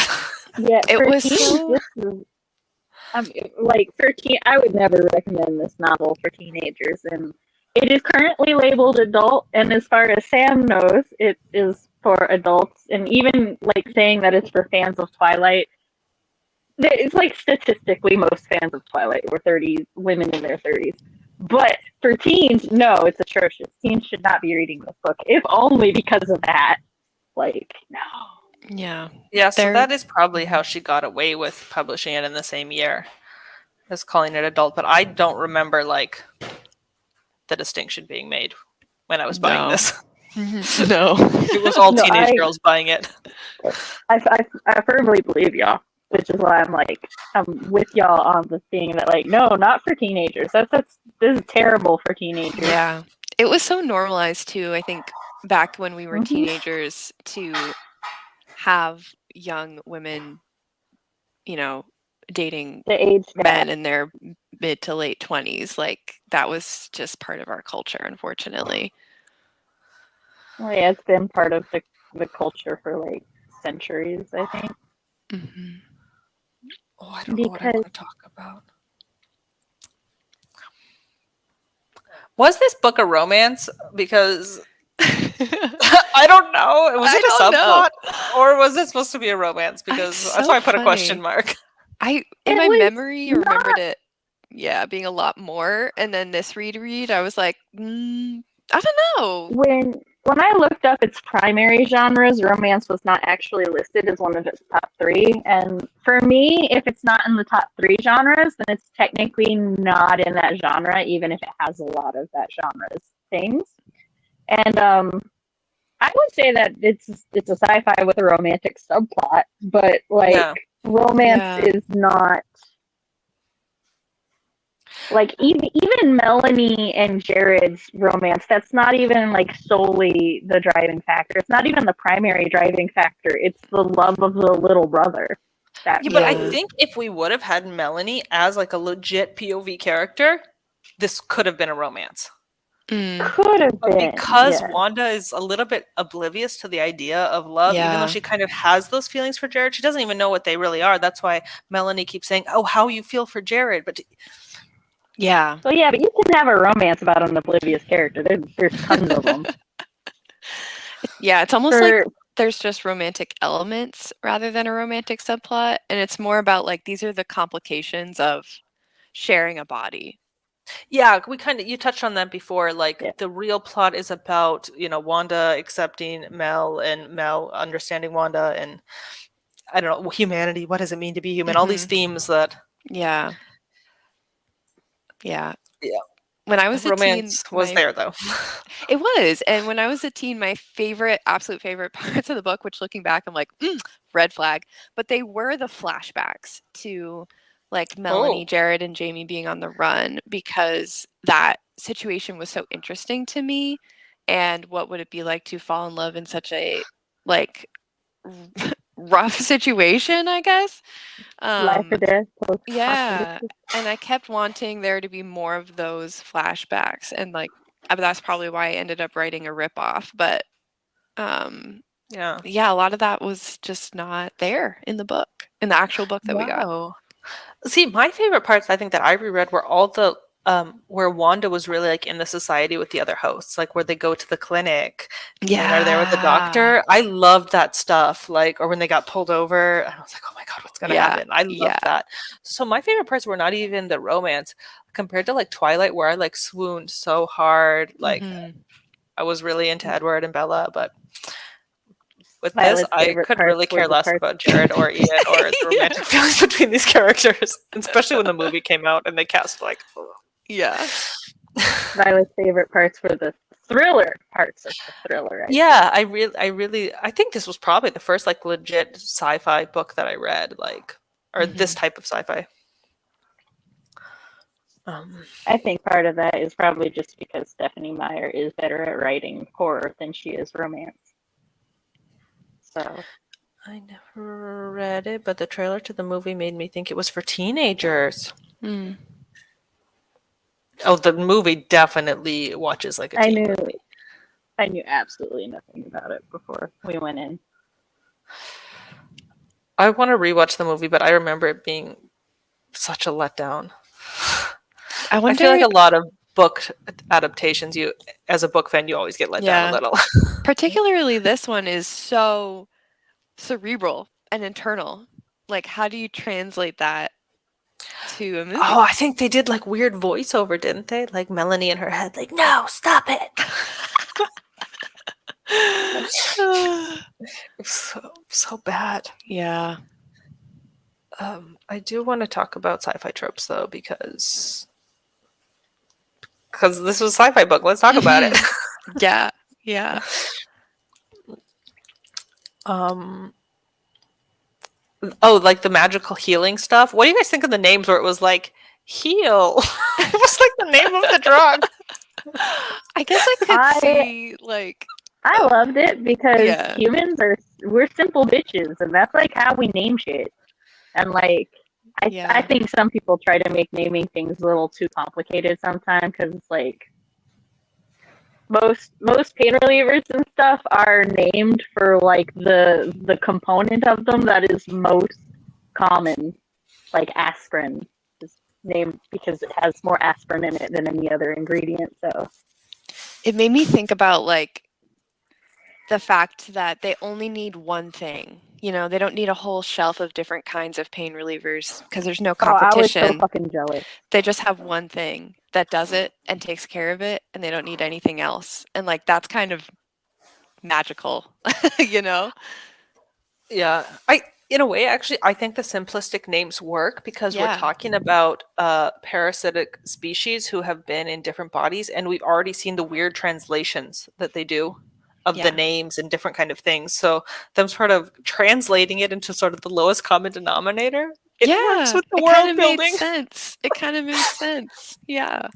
Yeah, It for was teens, so this is like for teen. I would never recommend this novel for teenagers, and it is currently labeled adult. And as far as Sam knows, it is for adults. And even like saying that it's for fans of Twilight, it's like statistically most fans of Twilight were 30 women in their 30s. But for teens, no, it's atrocious. Teens should not be reading this book, if only because of that. Like, no. yeah. Yeah, so that is probably how she got away with publishing it in the same year as calling it adult, but I don't remember like the distinction being made when I was buying this. No. It was all No, teenage girls buying it. I firmly believe y'all, which is why I'm with y'all on the thing that like no, not for teenagers. This is terrible for teenagers. Yeah. It was so normalized too, I think, back when we were Mhm. teenagers to have young women, dating The age men gap. in their mid to late 20s. Like that was just part of our culture, unfortunately. Well, yeah, it's been part of the culture for like centuries, I think. Oh, I don't know what I Because want to talk about. Was this book a romance? Because I don't know. Was it a don't know. subplot? Or was it supposed to be a romance? Because that's why I put a question mark. In it my was memory, I not remembered it, being a lot more. And then this read, I was like, I don't know. when I looked up its primary genres, romance was not actually listed as one of its top three. And for me, if it's not in the top three genres, then it's technically not in that genre, even if it has a lot of that genre's things. And I would say that it's a sci-fi with a romantic subplot, but like Yeah. romance is not like even Melanie and Jared's romance. That's not even like solely the driving factor. It's not even the primary driving factor. It's the love of the little brother. Yeah, but I think if we would have had Melanie as like a legit POV character, this could have been a romance. Could have But been because yes. Wanda is a little bit oblivious to the idea of love, even though Yeah. she kind of has those feelings for Jared, she doesn't even know what they really are. That's why Melanie keeps saying, "Oh, how you feel for Jared," but Yeah. So yeah, but you can have a romance about an oblivious character. There's tons of them. Yeah, it's almost like there's just romantic elements rather than a romantic subplot, and it's more about like these are the complications of sharing a body. yeah, you touched on that before. Like the real plot is about Wanda accepting Mel and Mel understanding Wanda, and I don't know, humanity. What does it mean to be human? All these themes that. Yeah. Yeah. Yeah. When I was a teen, romance was there though. It was, and when I was a teen, my absolute favorite parts of the book, which looking back, I'm like, red flag, but they were the flashbacks to like Melanie, Jared, and Jamie being on the run because that situation was so interesting to me. And what would it be like to fall in love in such a like rough situation, I guess. Life or death, Yeah, post-apocalyptic. and I kept wanting there to be more of those flashbacks, and like that's probably why I ended up writing a ripoff. But Yeah. yeah, a lot of that was just not there in the book, in the actual book that we got. Wow. See, my favorite parts I think that I reread were all the where Wanda was really like in the society with the other hosts, like where they go to the clinic and then are there with the Yeah, doctor. I loved that stuff. Like, or when they got pulled over, and I was like, oh my god, what's gonna yeah, happen? I yeah. loved that. So my favorite parts were not even the romance compared to like Twilight, where I like swooned so hard. Like Mhm. I was really into Edward and Bella, but with this, Violet's I favorite could parts really were care the less parts. about Jared or Ian or the romantic Yeah. feelings between these characters, especially when the movie came out and they cast like. Yeah. Violet's favorite parts were the thriller parts of the thriller. Yeah, I think this was probably the first like legit sci-fi book that I read, like, or this Mhm. type of sci-fi. I think part of that is probably just because Stephanie Meyer is better at writing horror than she is romance. So I never read it, but the trailer to the movie made me think it was for teenagers. Mm. Oh, the movie definitely watches like a I teen knew movie. I knew absolutely nothing about it before we went in. I want to rewatch the movie, but I remember it being such a letdown. I I feel like wonder, a lot of book adaptations, you as a book fan, you always get let down a yeah, little. particularly this one is so cerebral and internal. Like, how do you translate that to a movie? Oh, I think they did like weird voiceover, didn't they? Like Melanie in her head, like, no, stop it. It was so bad. Yeah. I do want to talk about sci-fi tropes though, because this was a sci-fi book. Let's talk about it. Mhm. Yeah. Yeah. um oh, like the magical healing stuff. What do you guys think of the names where it was like heal? It was like the name of the drug. I guess I could I see, like, I loved it because yeah. we're simple bitches, and that's like how we name shit. And like I Yeah. think some people try to make naming things a little too complicated sometimes because like most pain relievers and stuff are named for like the component of them that is most common, like aspirin is named because it has more aspirin in it than any other ingredient. So It made me think about, like, the fact that they only need one thing. You know, they don't need a whole shelf of different kinds of pain relievers because there's no I was so competition. fucking jealous. They just have one thing that does it and takes care of it, and they don't need anything else. And like that's kind of magical, you know? Yeah. I in a way actually I think the simplistic names work because we're Yeah. talking about parasitic species who have been in different bodies and we've already seen the weird translations that they do of the Yeah. names and different kind of things. So them sort of translating it into sort of the lowest common denominator, it works Yeah. with the It kind world of made building. sense. It kind of made sense. Yeah.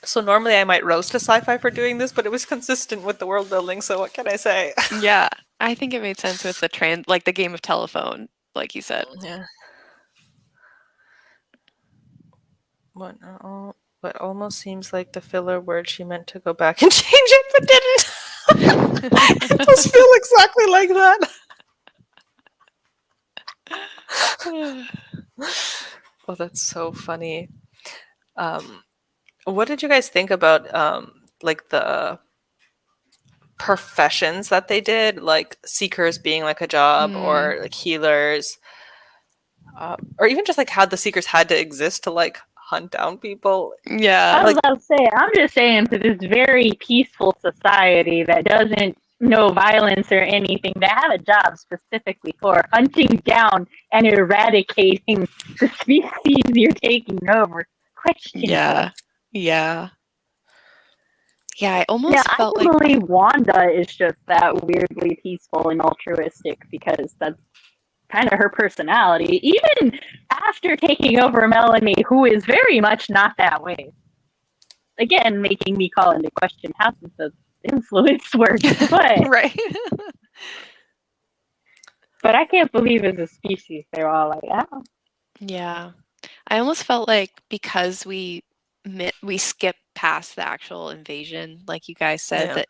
So normally I might roast a sci-fi for doing this, but it was consistent with the world building, so what can I say? Yeah. I think it made sense with the like the game of telephone, like you said. Yeah. What almost seems like the filler word she meant to go back and change it, but didn't. It does feel exactly like that. Oh, that's so funny. What did you guys think about like the professions that they did, like seekers being like a job, or like healers, or even just like how the seekers had to exist to like hunt down people? Yeah. I was about to say, I'm just saying to this very peaceful society that doesn't know violence or anything, they have a job specifically for hunting down and eradicating the species you're taking over. Question. Yeah. Yeah. Yeah, I Yeah, almost I felt can like believe Wanda is just that weirdly peaceful and altruistic because that's kind of her personality, even after taking over Melanie, who is very much not that way. Again, making me call into question half of the influence works, but Right. I can't believe as a species they're all like, oh, Yeah. I almost felt like because we skipped past the actual invasion, like you guys said, Yeah. that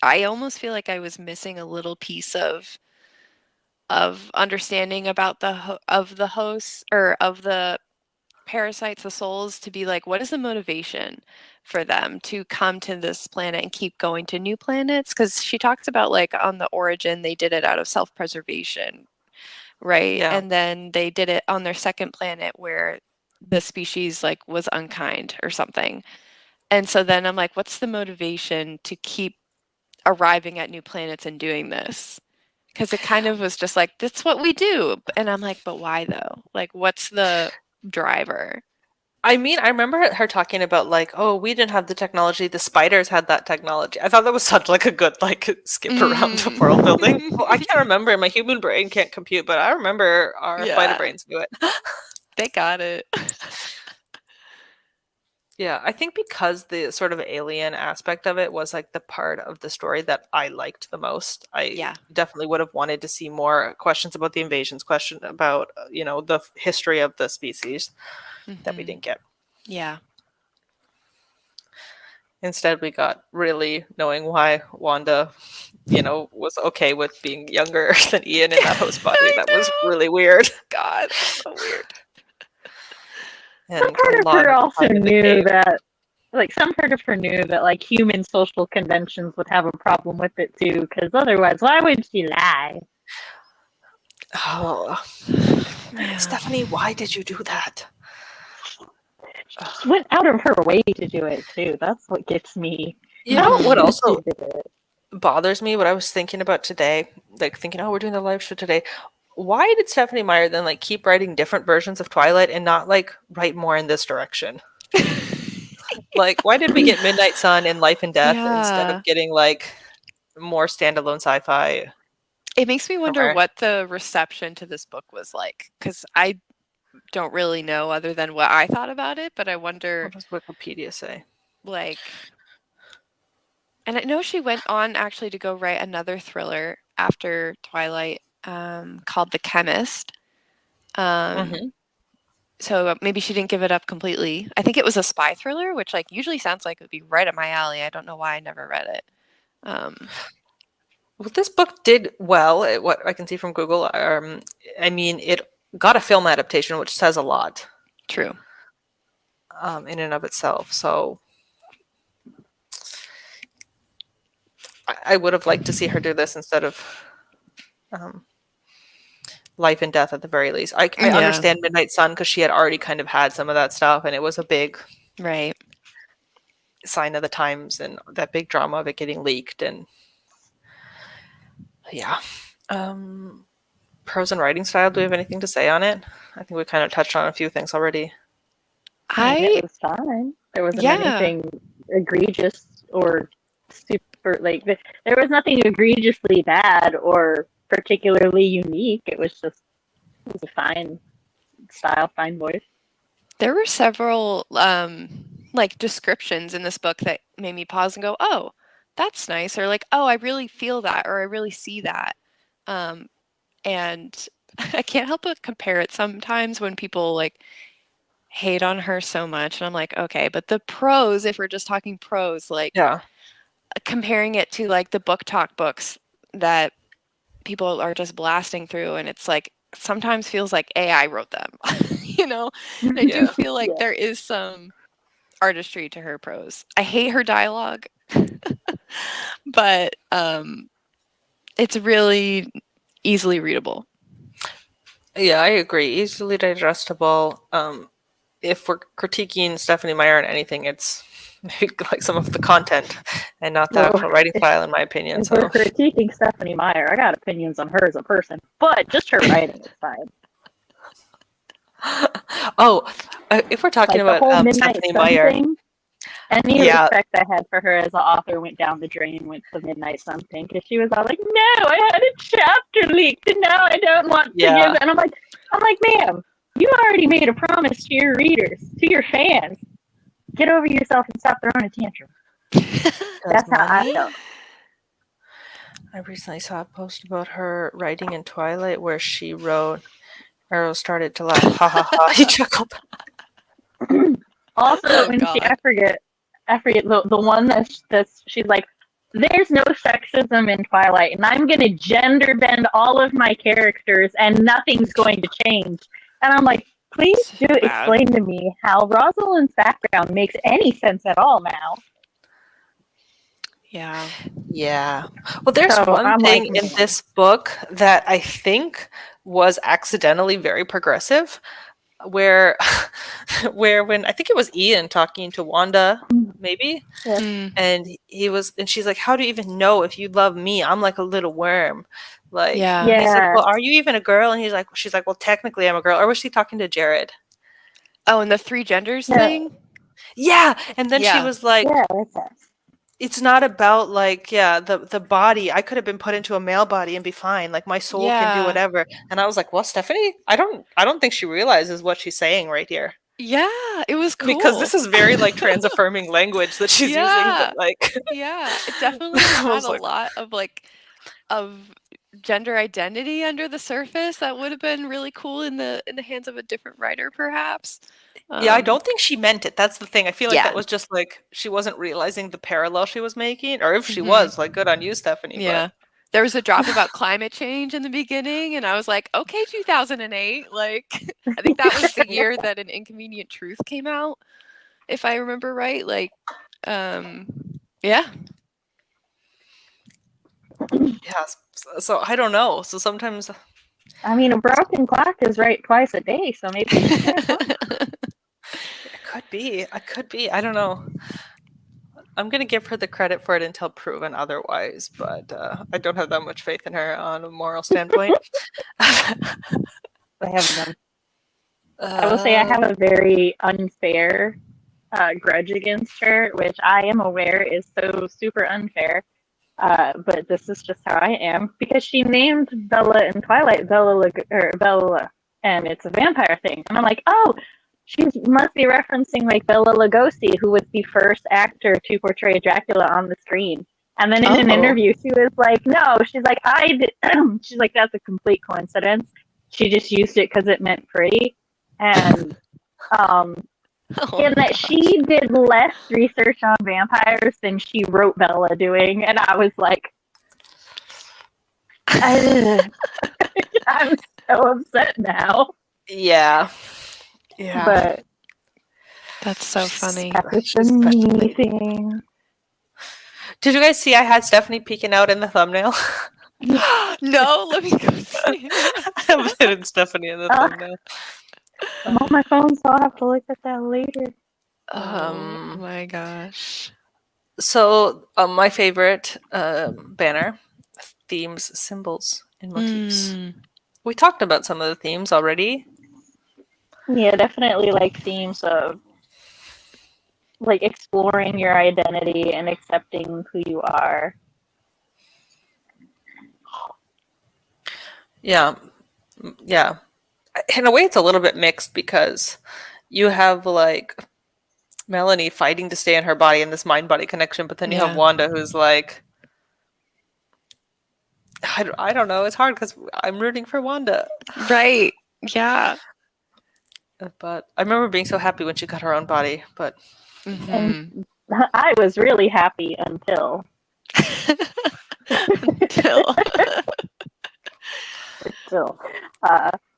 I almost feel like I was missing a little piece of understanding about of the hosts or of the parasites, the souls, to be like, what is the motivation for them to come to this planet and keep going to new planets? Because she talks about like on the origin, they did it out of self-preservation, right? Yeah. And then they did it on their second planet where the species like was unkind or something. And so then I'm like, what's the motivation to keep arriving at new planets and doing this? Because it kind of was just like, that's what we do. And I'm like, but why though? Like, what's the driver? I mean, I remember her talking about like, oh, we didn't have the technology, the spiders had that technology. I thought that was such like a good like skip around the world building. Well, I can't remember. My human brain can't compute, but I remember our spider Yeah, brains knew it. they got it. Yeah, I think because the sort of alien aspect of it was like the part of the story that I liked the most. I Yeah. definitely would have wanted to see more questions about the invasions, question about, the history of the species that we Hmm. didn't get. Yeah. Instead, we got really knowing why Wanda, was okay with being younger than Ian in that host body. I That was know. really weird. God, that's so weird. some And a part of lot her of also time in the knew cave. that, like, some part of her knew that, like, human social conventions would have a problem with it too, because otherwise, why would she lie? Oh, Man. Stephanie, why did you do that? She went out of her way to do it too. That's what gets me. You know Not what Mhm. that she also did it. bothers me? What I was thinking about today, like thinking, oh, we're doing the live show today. Why did Stephanie Meyer then like keep writing different versions of Twilight and not like write more in this direction? Like, why did we get Midnight Sun and Life and Death instead of Yeah. getting like more standalone sci-fi It makes me from wonder her? what the reception to this book was like, because I don't really know other than what I thought about it, but I wonder, What does Wikipedia say? like, and I know she went on actually to go write another thriller after Twilight, called The Chemist. Um, Hmm. so maybe she didn't give it up completely. I think it was a spy thriller, which like usually sounds like it would be right up my alley. I don't know why I never read it. Um, Well, this book did well, what I can see from Google. I mean, it got a film adaptation, which says a lot True. in and of itself. So I would have liked to see her do this instead of um, Life and Death at the very least. I Yeah. understand Midnight Sun because she had already kind of had some of that stuff, and it was a big Right. sign of the times and that big drama of it getting leaked. And yeah. Prose and writing style, do we have anything to say on it? I think we kind of touched on a few things already. I mean, it I was fine. There wasn't yeah. anything egregious or super, like, there was nothing egregiously bad or particularly unique. It was a fine style, fine voice. There were several like descriptions in this book that made me pause and go, "Oh, that's nice," or like, "Oh, I really feel that," or "I really see that." Um, and I can't help but compare it sometimes when people like hate on her so much, and I'm like, okay, but the prose, if we're just talking prose, like Yeah. comparing it to like the book talk books that people are just blasting through, and it's like sometimes feels like AI wrote them, you know? And I do Yeah. feel like Yeah. there is some artistry to her prose. I hate her dialogue, but it's really easily readable. Yeah, I agree. Easily digestible. If we're critiquing Stephanie Meyer on anything, it's maybe like some of the content and not the Well, actual writing style, in my opinion. if we're So, critiquing Stephanie Meyer, I got opinions on her as a person, but just her writing is fine. oh, if we're talking Like the about whole Midnight Stephanie Sun Meyer, thing, any yeah, respect I had for her as an author went down the drain with the Midnight Sun thing because she was all like, "No, I had a chapter leaked, and now I don't want to give yeah, it." And I'm like, "Ma'am, you already made a promise to your readers, to your fans. Get over yourself and stop throwing a tantrum." because That's how I money, felt. I recently saw a post about her writing in Twilight where she wrote, Arrow started to laugh. Ha ha ha. He chuckled. Also, Oh when she, God. I forget the one that's she's like, there's no sexism in Twilight, and I'm gonna gender bend all of my characters, and nothing's going to change. And I'm like, please do So bad. explain to me how Rosalind's background makes any sense at all now. Yeah. Yeah. Well, there's So one I'm thing like, in this book that I think was accidentally very progressive, where where when I think it was Ian talking to Wanda, maybe, yeah, Mm, and and she's like, "How do you even know if you love me? I'm like a little worm." Like, yeah. and he's like, yeah, "Well, are you even a girl?" And she's like, "Well, technically I'm a girl." Or was she talking to Jared? Oh, and the three genders yeah, thing? Yeah. And then she Yeah. was like, yeah, that's it. it's not about like, yeah, the body. I could have been put into a male body and be fine. Like my soul can do Yeah. whatever. And I was like, well, Stephanie, I don't think she realizes what she's saying right here. Yeah. It was Because cool. this is very like trans affirming language that she's using, but Yeah. like Yeah. It definitely I had was a like, lot of of gender identity under the surface that would have been really cool in the hands of a different writer, perhaps. yeah, I Um, don't think she meant it. That's the thing. I feel like that yeah. was just like she wasn't realizing the parallel she was making, or if she Hmm. was, like, good on you, Stephanie. But Yeah. There was a drop about climate change in the beginning, and I was like, okay, 2008. Like, I think that was the year that An Inconvenient Truth came out, if I remember right. Like, um, yeah. yeah, so I don't know. So sometimes it I mean, a broken clock is right twice a day, so maybe she meant something. could be. I could be. I don't know. I'm gonna give her the credit for it until proven otherwise, but I don't have that much faith in her on a moral standpoint. I have none. I will say I uh, have a very unfair grudge against her, which I am aware is so super unfair. But this is just how I am because she named Bella in Twilight Bella, and it's a vampire thing. And I'm like, oh, she must be referencing like Bella Lugosi, who was the first actor to portray Dracula on the screen. And then in an Oh. interview, she was like, no, she's like, she's like, that's a complete coincidence. She just used it because it meant pretty. And um, Oh in my that gosh. she did less research on vampires than she wrote Bella doing, and I was like, I'm so upset now. yeah, yeah. But That's so funny. that was the She's a special me lady. thing. Did you guys see I had Stephanie peeking out in the thumbnail? No, let me go see. I have hidden Stephanie in the thumbnail. I'm on my phone, so I'll have to look at that later. Oh Um, my gosh. so my favorite banner themes, symbols, and motifs. Mm, We talked about some of the themes already. Yeah, definitely like themes of like exploring your identity and accepting who you are. Yeah, yeah. In a way, it's a little bit mixed because you have like Melanie fighting to stay in her body in this mind body connection, but then you have yeah. Wanda who's like, I don't know. It's hard because I'm rooting for Wanda. Right. Yeah. But I remember being so happy when she got her own body. But And Mm-hmm. I was really happy until Until. until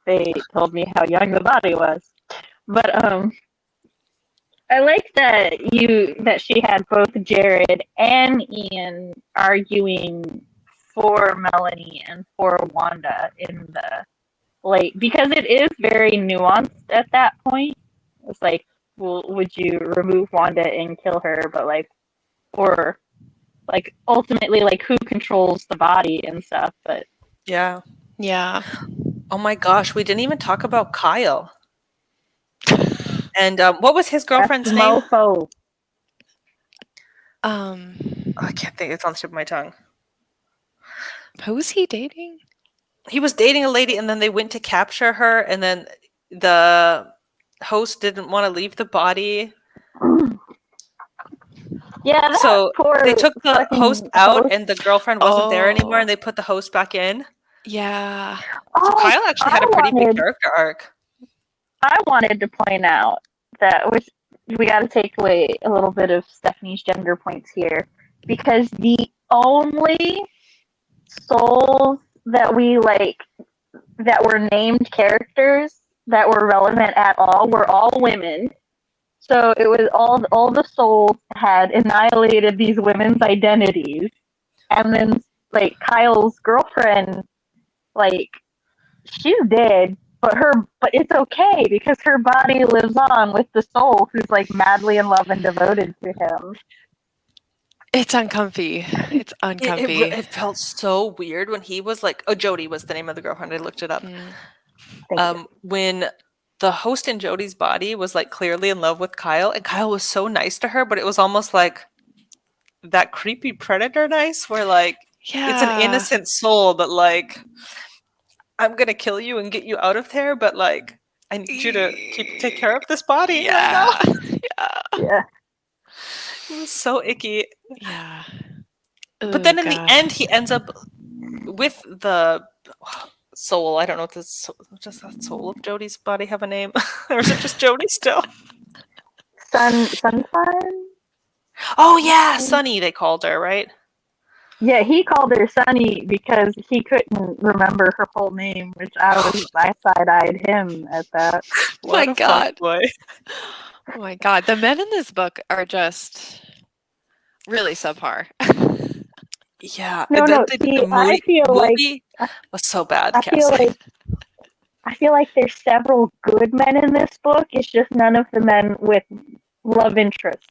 they told me how young the body was. But I like that she had both Jared and Ian arguing for Melanie and for Wanda in the like because it is very nuanced at that point. It's like, well, would you remove Wanda and kill her, but like or like ultimately like who controls the body and stuff, but yeah. Yeah. Oh my gosh, we didn't even talk about Kyle. And what was his that's girlfriend's name? mofo. Um, I can't think. It's on the tip of my tongue. who was he dating? He was dating a lady, and then they went to capture her, and then the host didn't want to leave the body. Yeah, that So poor they took the host fucking out, host. and the girlfriend wasn't there anymore, Oh, and they put the host back in. yeah. So Oh, Kyle actually had a pretty big character arc. I wanted to point out that which we got to take away a little bit of Stephanie's gender points here because the only souls that we like that were named characters that were relevant at all were all women. So it was all the souls had annihilated these women's identities, and then like Kyle's girlfriend, like she's dead, but it's okay because her body lives on with the soul who's like madly in love and devoted to him. It's uncomfy. It's uncomfy. It felt so weird when he was like, oh, Jody was the name of the girlfriend. I looked it up. Mm. Thank you. When the host in Jody's body was like clearly in love with Kyle, and Kyle was so nice to her, but it was almost like that creepy predator nice, where like it's an Yeah. innocent soul, but like I'm gonna kill you and get you out of there, but like I need you to take care of this body right now. Yeah. Yeah. Yeah. It was so icky. Yeah. But Oh then in the god. end, he ends up with the soul. I don't know what this does that soul of Jody's body have a name, or is it just Jody still? Sunfire? Oh yeah, Sunny. They called her right. Yeah, he called her Sunny because he couldn't remember her full name, which I side-eyed him at that. My What a fuck god. boy. Oh my god. The men in this book are just really subpar. Yeah, No, and then no. See, the movie, movie I was so bad, I feel Cassie. I feel like there's several good men in this book. It's just none of the men with love interests.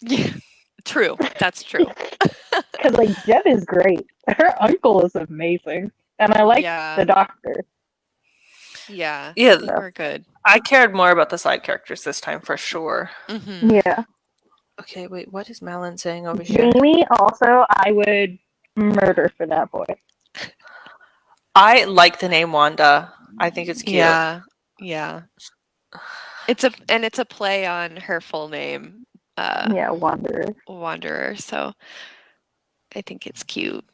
Yeah. True. That's true. Because like Jeb is great. Her uncle is amazing, and I like Yeah. the doctor. Yeah. Yeah, So, We're good. I cared more about the side characters this time for sure. Mm-hmm. yeah. Okay, wait, what is Malin saying over here? Jamie also, I would murder for that boy. I like the name Wanda. I think it's cute. Yeah. Yeah. It's a play on her full name, Yeah, Wanderer. Wanderer. So I think it's cute.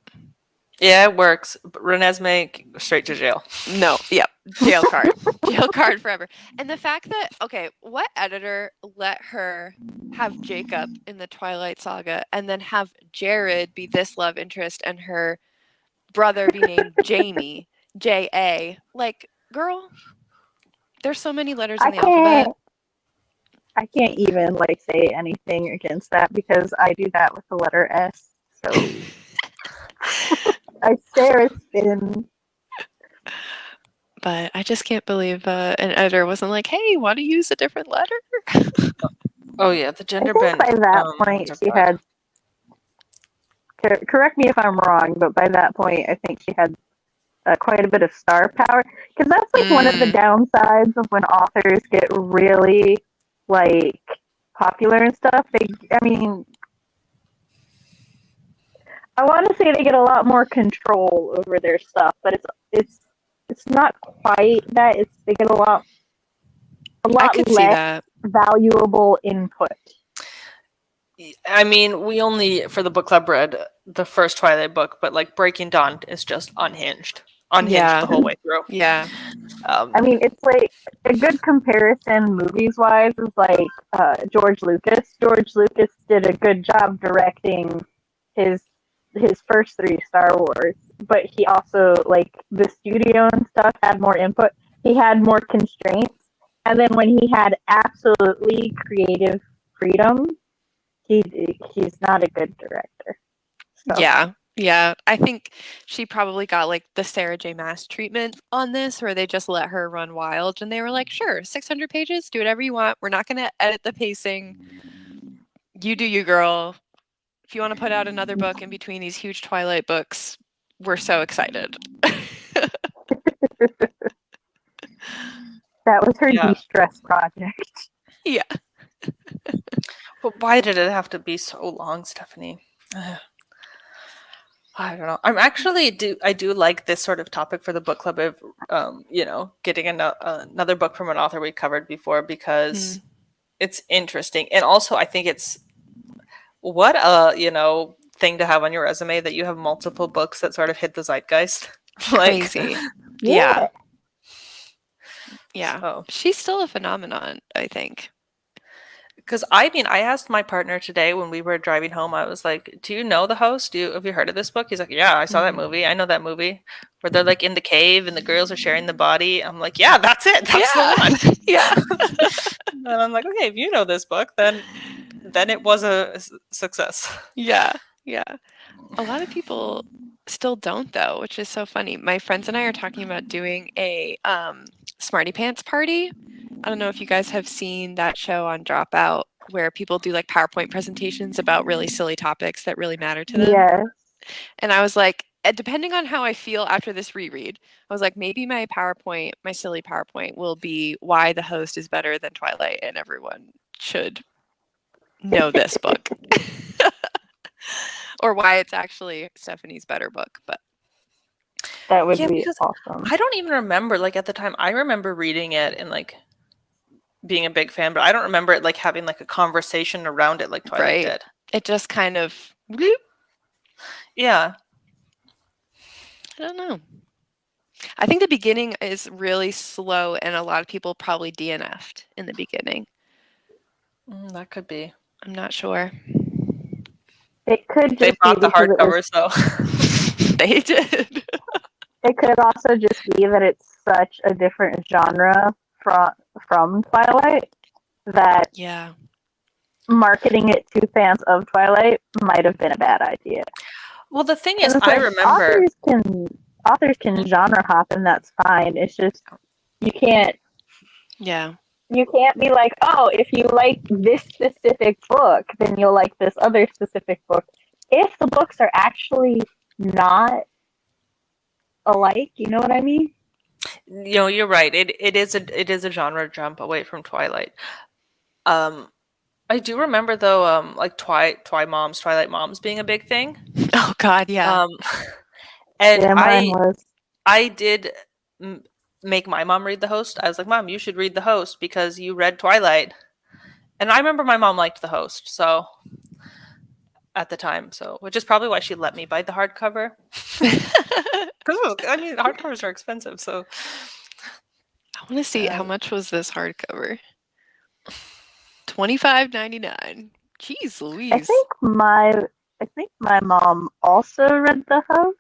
Yeah, it works. But Renesmee straight to jail. No, yep, jail card, jail card forever. And the fact that what editor let her have Jacob in the Twilight Saga and then have Jared be this love interest and her brother be named Jamie, J-A? Like, girl, there's so many letters in I the alphabet. I can't even like say anything against that because I do that with the letter S. So I stare at spin. But I just can't believe an editor wasn't like, "Hey, want to use a different letter?" Oh yeah, the I gender think bend. by that point she had. Correct me if I'm wrong, but by that point I think she had quite a bit of star power because that's like one of the downsides of when authors get really like popular and stuff. I want to say they get a lot more control over their stuff, but it's not quite that. They get a lot I could see less that. valuable input. I mean, we only for the book club read the first Twilight book, but like Breaking Dawn is just unhinged Yeah. the whole way through. Yeah. I mean, it's like a good comparison movies wise is like George Lucas. George Lucas did a good job directing his first 3 Star Wars, but he also like the studio and stuff had more input. He had more constraints, and then when he had absolutely creative freedom, he's not a good director. So. Yeah. Yeah. I think she probably got like the Sarah J. Maas treatment on this, where they just let her run wild and they were like, sure, 600 pages, do whatever you want. We're not going to edit the pacing. You do you, girl. If you want to put out another book in between these huge Twilight books, we're so excited. That was her de-stress project. Yeah. But why did it have to be so long, Stephanie? I don't know. I do like this sort of topic for the book club of, getting another book from an author we covered before because it's interesting. And also I think it's what a, thing to have on your resume that you have multiple books that sort of hit the zeitgeist. Like, Crazy. Yeah. Yeah. so, She's still a phenomenon, I think. because I asked my partner today when we were driving home, I was like, "Do you know the host? Have you heard of this book?" He's like, "Yeah, I saw that movie. I know that movie where they're like in the cave and the girls are sharing the body." I'm like, "Yeah, that's it. That's the one." Yeah. And I'm like, "Okay, if you know this book, then it was a success." Yeah. Yeah. A lot of people still don't though, which is so funny. My friends and I are talking about doing a Smarty Pants party. I don't know if you guys have seen that show on Dropout where people do like PowerPoint presentations about really silly topics that really matter to them. Yes. And I was like, depending on how I feel after this reread, I was like, maybe my PowerPoint, my silly PowerPoint will be why the host is better than Twilight and everyone should know this book. Or why it's actually Stephanie's better book, but That would Yeah, be because awesome. I don't even remember, like, at the time. I remember reading it and like being a big fan, but I don't remember it like having like a conversation around it like Twilight right. did. It just kind of bloop. Yeah. I don't know. I think the beginning is really slow and a lot of people probably DNF'd in the beginning. That could be. I'm not sure. It could They just be bought the because it was. hardcovers though. They did. It could also just be that it's such a different genre from Twilight that Yeah. marketing it to fans of Twilight might have been a bad idea. Well, the thing And is, it's I like, remember. authors can genre hop, and that's fine. It's just you can't Yeah. be like, oh, if you like this specific book, then you'll like this other specific book. If the books are actually not alike, you know what I mean? You're right. It is a genre jump away from Twilight. I do remember though, like Twilight moms being a big thing. Oh God, yeah. Um, and Yeah, mine was. I did make my mom read The Host. I was like, "Mom, you should read The Host because you read Twilight." And I remember my mom liked The Host, so at the time, so which is probably why she let me buy the hardcover. Because hardcovers are expensive, so I want to see how much was this hardcover. $25.99. Jeez Louise. I think my mom also read The Host.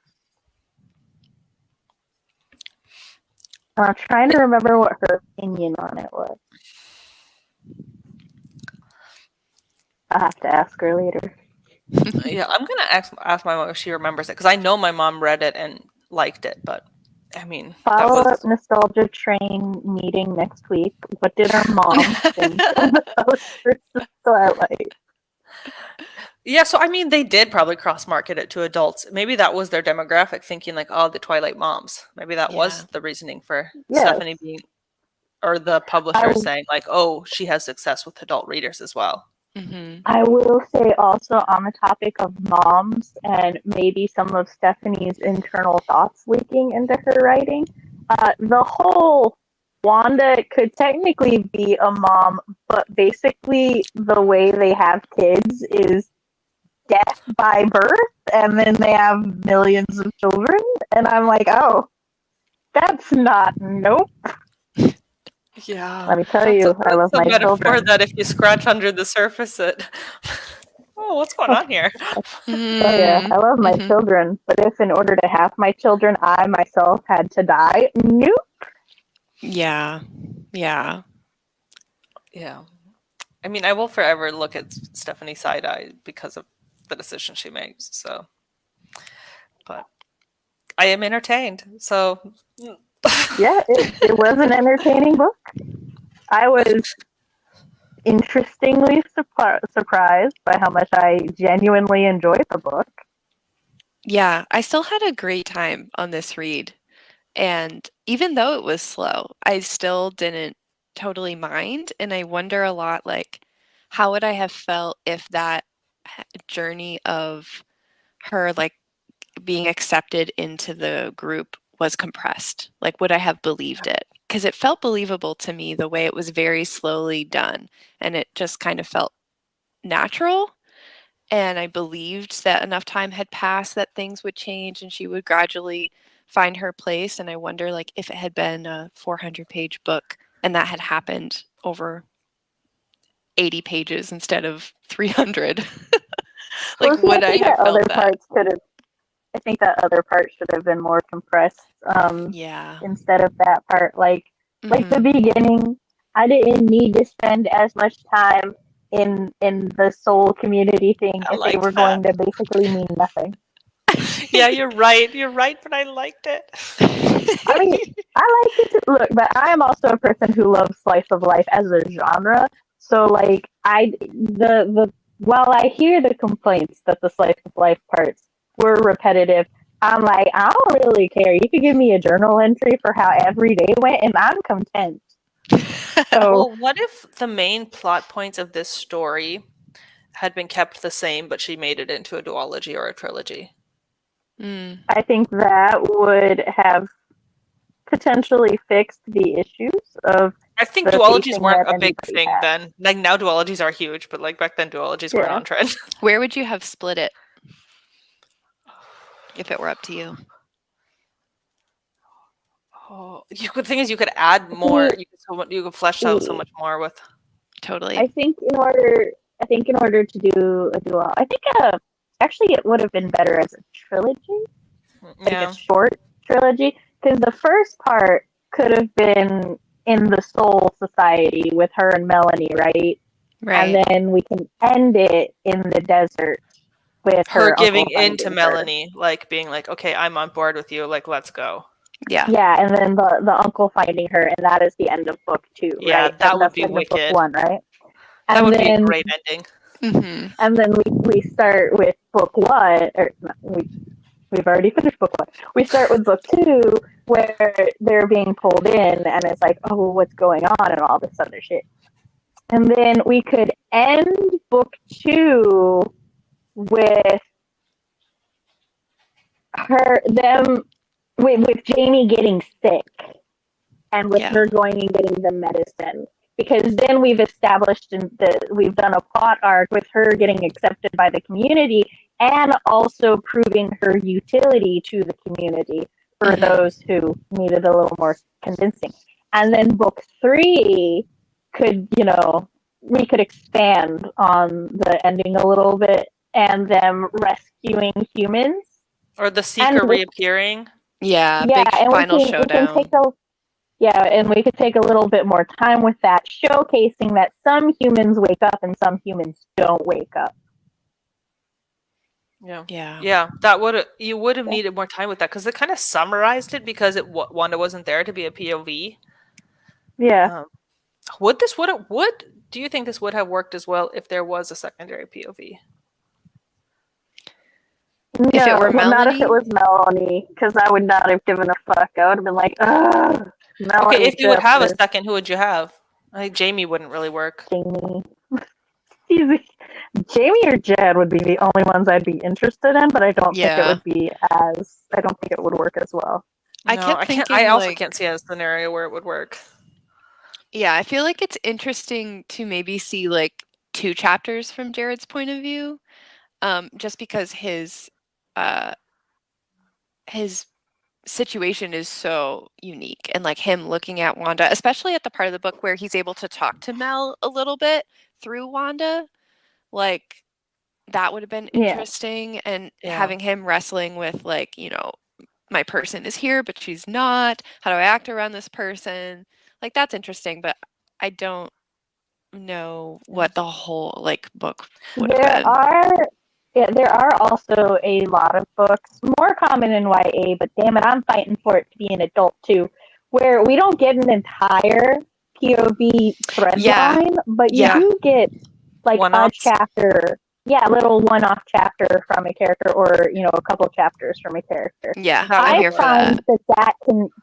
I'm trying to remember what her opinion on it was. I'll have to ask her later. yeah, I'm gonna ask my mom if she remembers it because I know my mom read it and liked it, but I mean that Follow was up nostalgia train meeting next week. What did our mom think of The Host versus Twilight? yeah. So I mean, they did probably cross market it to adults. Maybe that was their demographic, thinking like, oh, the Twilight moms. Maybe that was Yeah. the reasoning for Yes. Stephanie being, or the publisher saying like, oh, she has success with adult readers as well. Mm-hmm. I will say also on the topic of moms and maybe some of Stephanie's internal thoughts leaking into her writing, the whole Wanda could technically be a mom, but basically the way they have kids is death by birth, and then they have millions of children, and I'm like, oh, that's not, nope. Yeah, Let me tell you, I love my metaphor children. that if you scratch under the surface, it. Oh, what's going on here? Oh yeah, I love my Mhm. children, but if in order to have my children, I myself had to die, nope. Yeah. Yeah. Yeah, I mean, I will forever look at Stephanie side eye because of the decision she makes. So, but I am entertained. So, Yeah, it was an entertaining book. I was interestingly surprised by how much I genuinely enjoyed the book. Yeah. I still had a great time on this read. And even though it was slow, I still didn't totally mind. And I wonder a lot, like, how would I have felt if that journey of her, like, being accepted into the group was compressed? Like, would I have believed it? Because it felt believable to me the way it was very slowly done. And it just kind of felt natural. and I believed that enough time had passed that things would change and she would gradually find her place. And I wonder, like, if it had been a 400-page book and that had happened over 80 pages instead of 300, like, Well, see, I would I think have that other felt that? parts could have. I think that other part should have been more compressed. Yeah. Instead of that part, like the Mm-hmm. beginning, I didn't need to spend as much time in the soul community thing I if it were liked that. going to basically mean nothing. Yeah, you're right. You're right, but I liked it. I mean, I like it to look, but I am also a person who loves slice of life as a genre. So like the while I hear the complaints that the slice of life parts were repetitive, I'm like, I don't really care. You could give me a journal entry for how every day went and I'm content. So Well, what if the main plot points of this story had been kept the same, but she made it into a duology or a trilogy? Mm. I think that would have potentially fixed the issues of I think the duologies pacing weren't that a big anybody thing had. then. Like now duologies are huge, but like back then duologies weren't Yeah. on trend. Where would you have split it if it were up to you? Oh, the thing is, you could add more. See, You could flesh out so much more with. Totally. I think in order to do a duo, I think actually it would have been better as a trilogy, like a Yeah, short trilogy, because the first part could have been in the Soul Society with her and Melanie, right? And Right. then we can end it in the desert with her her giving uncle in to finding her. Melanie, like being like, "Okay, I'm on board with you. Like, let's go." Yeah. Yeah, and then the uncle finding her, and that is the end of book two, Yeah, right? that would That's be the end of book wicked. one, right? That And would be a then great ending. Mm-hmm. we start with book one, or we've already finished book one. We start with book two, where they're being pulled in, and it's like, oh, what's going on, and all this other shit. And then we could end book two with them with Jamie getting sick and with Yeah. her going and getting the medicine. Because then we've established we've done a plot arc with her getting accepted by the community and also proving her utility to the community for Mm-hmm. those who needed a little more convincing. And then book three could, we could expand on the ending a little bit and them rescuing humans. Or the And seeker reappearing. Yeah. yeah, Big and final we can take showdown. and we could take a little bit more time with that, showcasing that some humans wake up and some humans don't wake up. Yeah. Yeah. Yeah, you would have needed more time with that because it kind of summarized it because Wanda wasn't there to be a POV. Yeah. Um, do you think this would have worked as well if there was a secondary POV? If it No, were well, not if it Melanie, was Melanie, because I would not have given a fuck. I would have been like, ugh, Okay, Melanie if you would have a Chester, second, who would you have? I think Jamie wouldn't really work. Jamie. Jamie or Jed would be the only ones I'd be interested in, but I don't think it yeah. would I don't think it would work as well. I No, kept I can't. I thinking, also like, can't see a scenario where it would work. yeah, I feel like it's interesting to maybe see like two chapters from Jared's point of view, just because uh, his situation is so unique, and like him looking at Wanda, especially at the part of the book where he's able to talk to Mel a little bit through Wanda, like that would have been Yeah. interesting, and Yeah. having him wrestling with like, my person is here, but she's not. How do I act around this person? Like that's interesting, but I don't know Yeah. what the whole like book would have There been. are there are also a lot of books, more common in YA, but damn it, I'm fighting for it to be an adult too, where we don't get an entire POV thread Yeah. line, but you Yeah. do get like a One-offs. chapter, yeah, a little one-off chapter from a character, or a couple chapters from a character. Yeah. That I'm would I here for work. find that.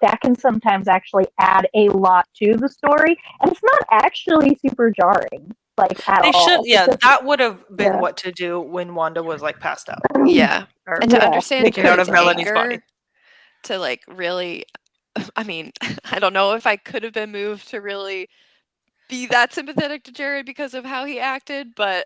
that can sometimes actually add a lot to the story, and it's not actually super jarring, like at They should. all. It's Yeah, just that would have been yeah. what to do when Wanda was like passed out Yeah. or And to Yeah, understand taken out of Jared's Melanie's body. anger, to like really, I mean, I don't know if I could have been moved to really be that sympathetic to Jared because of how he acted, but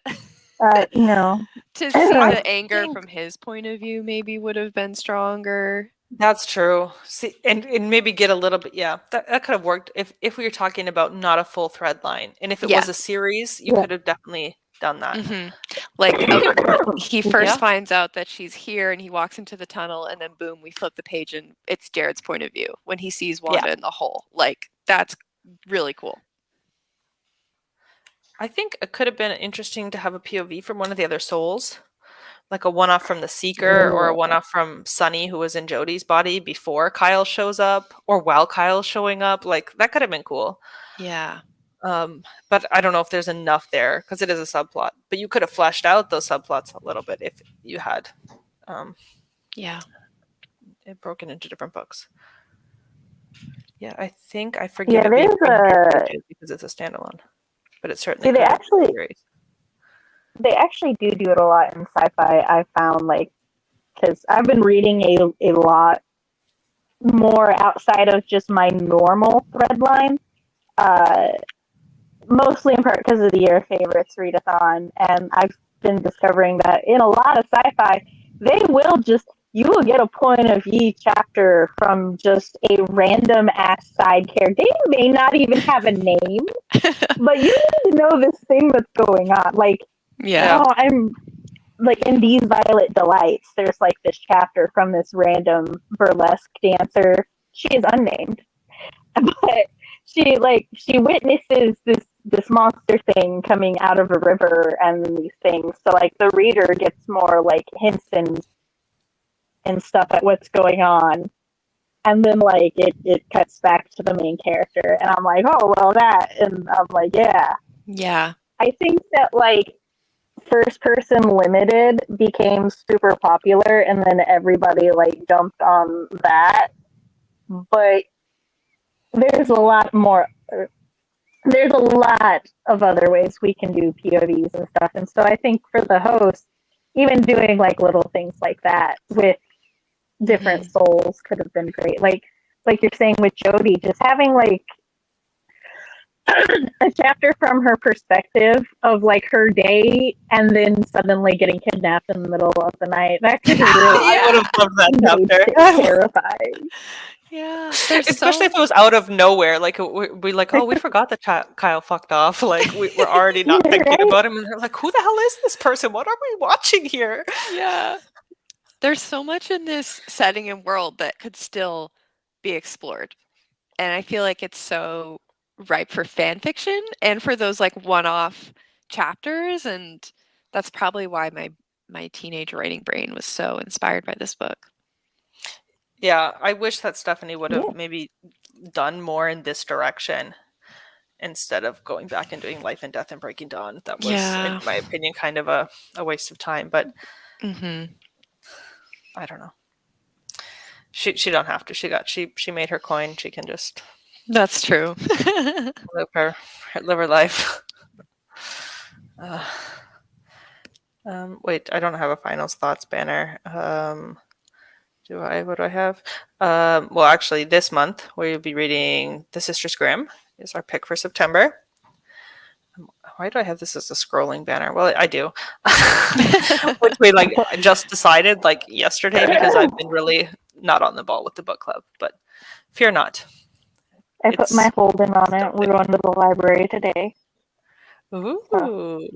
To see the anger from his point of view maybe would have been stronger. That's true. See, and maybe get a little bit, yeah, that could have worked if we were talking about not a full thread line. And if it was Yeah. a series, you could have definitely done that. Like he first Yeah. finds out that she's here and he walks into the tunnel and then boom, we flip the page and it's Jared's point of view when he sees Wanda in the hole. Like that's really cool. I think it could have been interesting to have a POV from one of the other souls, like a one-off from the Seeker or a one-off from Sunny, who was in Jodie's body before Kyle shows up, or while Kyle's showing up. Like that could have been cool. Yeah. But I don't know if there's enough there because it is a subplot. But you could have fleshed out those subplots a little bit if you had, it broken into different books. Yeah, I think I forgive it being because it's a standalone, but it's certainly they actually do it a lot in sci-fi. I found because I've been reading a lot more outside of just my normal thread line. Mostly in part because of the Year Favorites readathon, and I've been discovering that in a lot of sci-fi, you will get a point of view chapter from just a random ass side character. They may not even have a name, but you need to know this thing that's going on. I'm in These Violet Delights, there's this chapter from this random burlesque dancer. She is unnamed, but she witnesses this monster thing coming out of a river and these things. So the reader gets more hints and stuff at what's going on. And then it cuts back to the main character and I'm like, oh well that, and I'm like, yeah. Yeah. I think that First Person Limited became super popular and then everybody jumped on that. But there's a lot of other ways we can do POVs and stuff. And so I think for the host, even doing little things like that with different souls could have been great. Like you're saying with Jodie, just having a chapter from her perspective of her day and then suddenly getting kidnapped in the middle of the night. That could have really I would have loved that chapter. Terrifying. Yeah. Especially if it was out of nowhere. We forgot that Kyle fucked off. We're already not thinking about him. And they're like, who the hell is this person? What are we watching here? Yeah. There's so much in this setting and world that could still be explored. And I feel like it's so ripe for fan fiction and for those one-off chapters. And that's probably why my teenage writing brain was so inspired by this book. Yeah, I wish that Stephanie would have maybe done more in this direction instead of going back and doing Life and Death and Breaking Dawn. That was, in my opinion, kind of a waste of time. But I don't know. She don't have to. She made her coin. She can just. That's true. live her life. Wait, I don't have a finals thoughts banner. What do I have? Well, actually, this month we'll be reading The Sisters Grimm is our pick for September. Why do I have this as a scrolling banner? Well, I do. Which we just decided yesterday because I've been really not on the ball with the book club. But fear not. I put my holding on it. We're going to the library today. Ooh.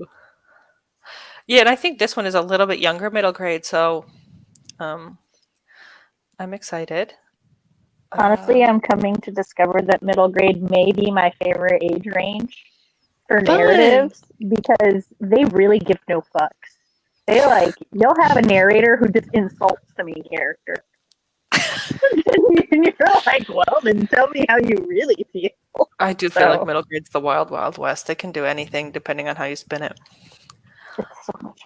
Yeah, and I think this one is a little bit younger middle grade, so I'm excited. Honestly, I'm coming to discover that middle grade may be my favorite age range for narratives because they really give no fucks. They you'll have a narrator who just insults the main character. And you're well, then tell me how you really feel. I do feel like middle grade's the wild, wild west. They can do anything depending on how you spin it. It's so much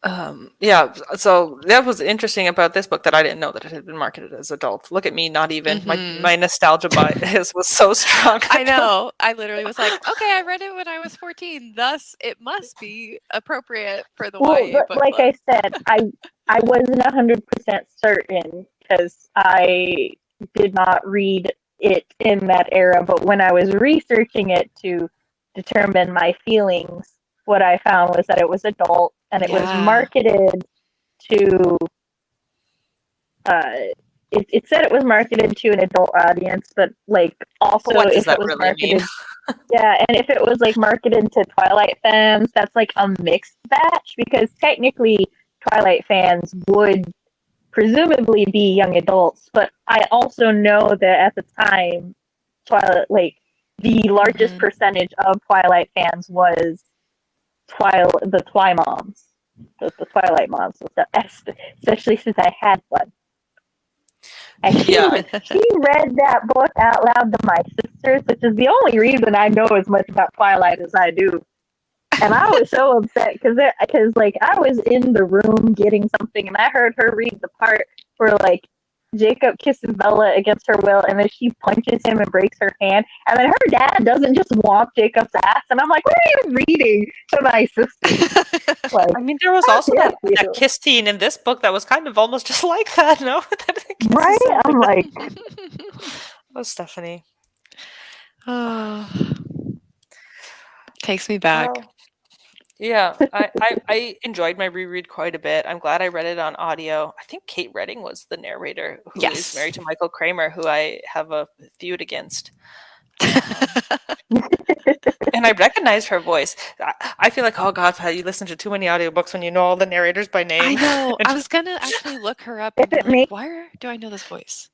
fun. Yeah, so that was interesting about this book that I didn't know that it had been marketed as adult. Look at me, not even. My nostalgia bias was so strong. I know. I literally was like, okay, I read it when I was 14, thus it must be appropriate for the YA book like club. I said, I wasn't 100% certain because I did not read it in that era, but when I was researching it to determine my feelings what I found was that it was adult and it was Yeah. marketed to. Uh, it said it was marketed to an adult audience, but like also What does if it that was really mean? marketed, yeah, and if it was like marketed to Twilight fans, that's like a mixed batch because technically Twilight fans would presumably be young adults, but I also know that at the time, Twilight, like the largest percentage of Twilight fans was the Twi moms, the Twilight moms, especially since I had one. And Yeah. she read that book out loud to my sisters, which is the only reason I know as much about Twilight as I do. And I was so upset because like I was in the room getting something and I heard her read the part where like Jacob kisses Bella against her will and then she punches him and breaks her hand and then her dad doesn't just whomp Jacob's ass and I'm like, what are you reading to my sister? Like, I mean, there was also that kiss scene in this book that was kind of almost just like that, no? Right? I'm like, oh, Stephanie. Oh, takes me back. Well, yeah, I enjoyed my reread quite a bit. I'm glad I read it on audio. I think Kate Redding was the narrator, who is Yes. married to Michael Kramer, who I have a feud against. And I recognize her voice. I feel like, oh God, you listen to too many audiobooks when you know all the narrators by name. I know. And I was gonna actually look her up and be like, why do I know this voice?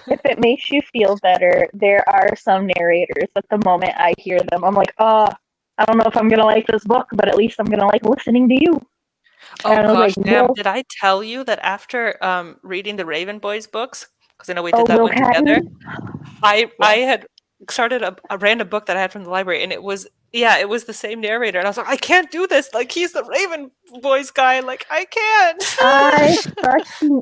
if it makes you feel better, there are some narrators that the moment I hear them, I'm like, oh, I don't know if I'm gonna like this book, but at least I'm gonna like listening to you. Oh and I was gosh, like, damn! well, Did I tell you that after reading the Raven Boys books, because I know we oh, did that Will one together, Patton? I Yeah. had started a random book that I had from the library, and it was the same narrator, and I was like, I can't do this. Like he's the Raven Boys guy. Like I can't.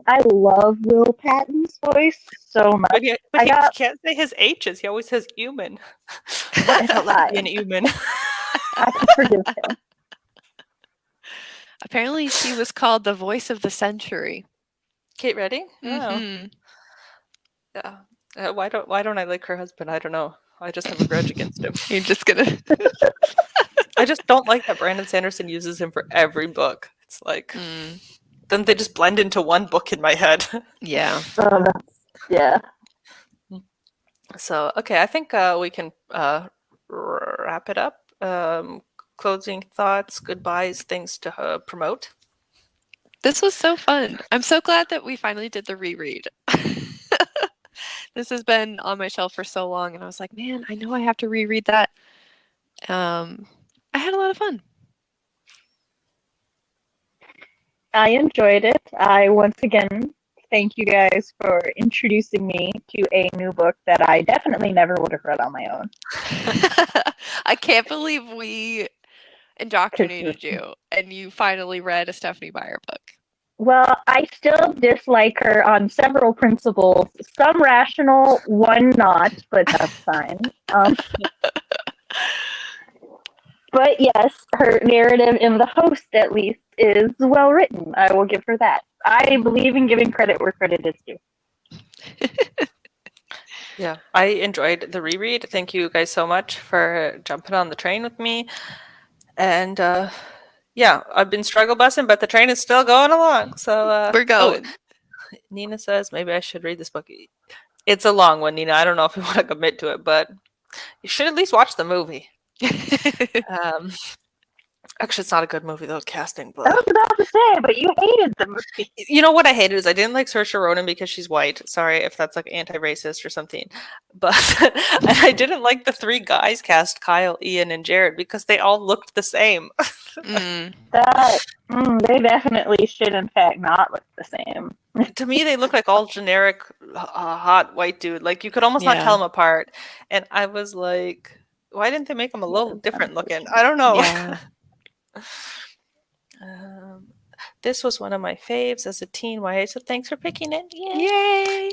I love Will Patton's voice so much. But he can't say his H's. He always says human. I felt like being human. I can forgive him. Apparently, she was called the voice of the century. Kate Redding? Mm-hmm. Yeah. Why don't I like her husband? I don't know. I just have a grudge against him. You're just gonna. I just don't like that Brandon Sanderson uses him for every book. It's like then they just blend into one book in my head. Yeah. Yeah. So okay, I think we can wrap it up. Closing thoughts, goodbyes, things to promote. This was so fun. I'm so glad that we finally did the reread. This has been on my shelf for so long, and I was like, man, I know I have to reread that. I had a lot of fun. I enjoyed it. I once again thank you guys for introducing me to a new book that I definitely never would have read on my own. I can't believe we indoctrinated you and you finally read a Stephanie Meyer book. Well, I still dislike her on several principles. Some rational, one not, but that's fine. But yes, her narrative in The Host, at least, is well written. I will give her that. I believe in giving credit where credit is due. Yeah, I enjoyed the reread. Thank you guys so much for jumping on the train with me. And yeah, I've been struggle busing, but the train is still going along. So we're going. Oh, Nina says maybe I should read this book. It's a long one, Nina. I don't know if you want to commit to it, but you should at least watch the movie. Actually, it's not a good movie though. Casting, but I was about to say, but you hated the movie. You know what I hated is I didn't like Saoirse Ronan because she's white. Sorry if that's like anti-racist or something, but I didn't like the three guys cast, Kyle, Ian, and Jared, because they all looked the same. They definitely should, in fact, not look the same. To me, they look like all generic, hot white dude. Like you could almost not tell them apart. And I was like, why didn't they make them a little different looking? I don't know. Yeah. This was one of my faves as a teen YA, so thanks for picking it. Yay!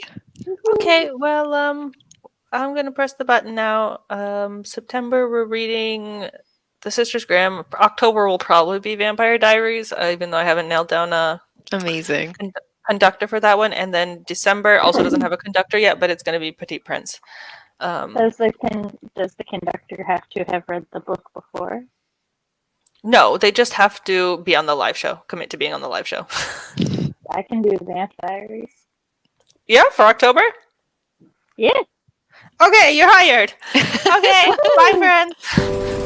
Okay, well, I'm gonna press the button now. September we're reading The Sisters Grimm. October will probably be Vampire Diaries, even though I haven't nailed down a amazing conductor for that one. And then December also doesn't have a conductor yet, but it's gonna be Petite Prince. Does the conductor have to have read the book before? No, they just have to be on the live show. Commit to being on the live show. I can do vampires. Yeah, for October? Yeah. Okay, you're hired. Okay, bye friends.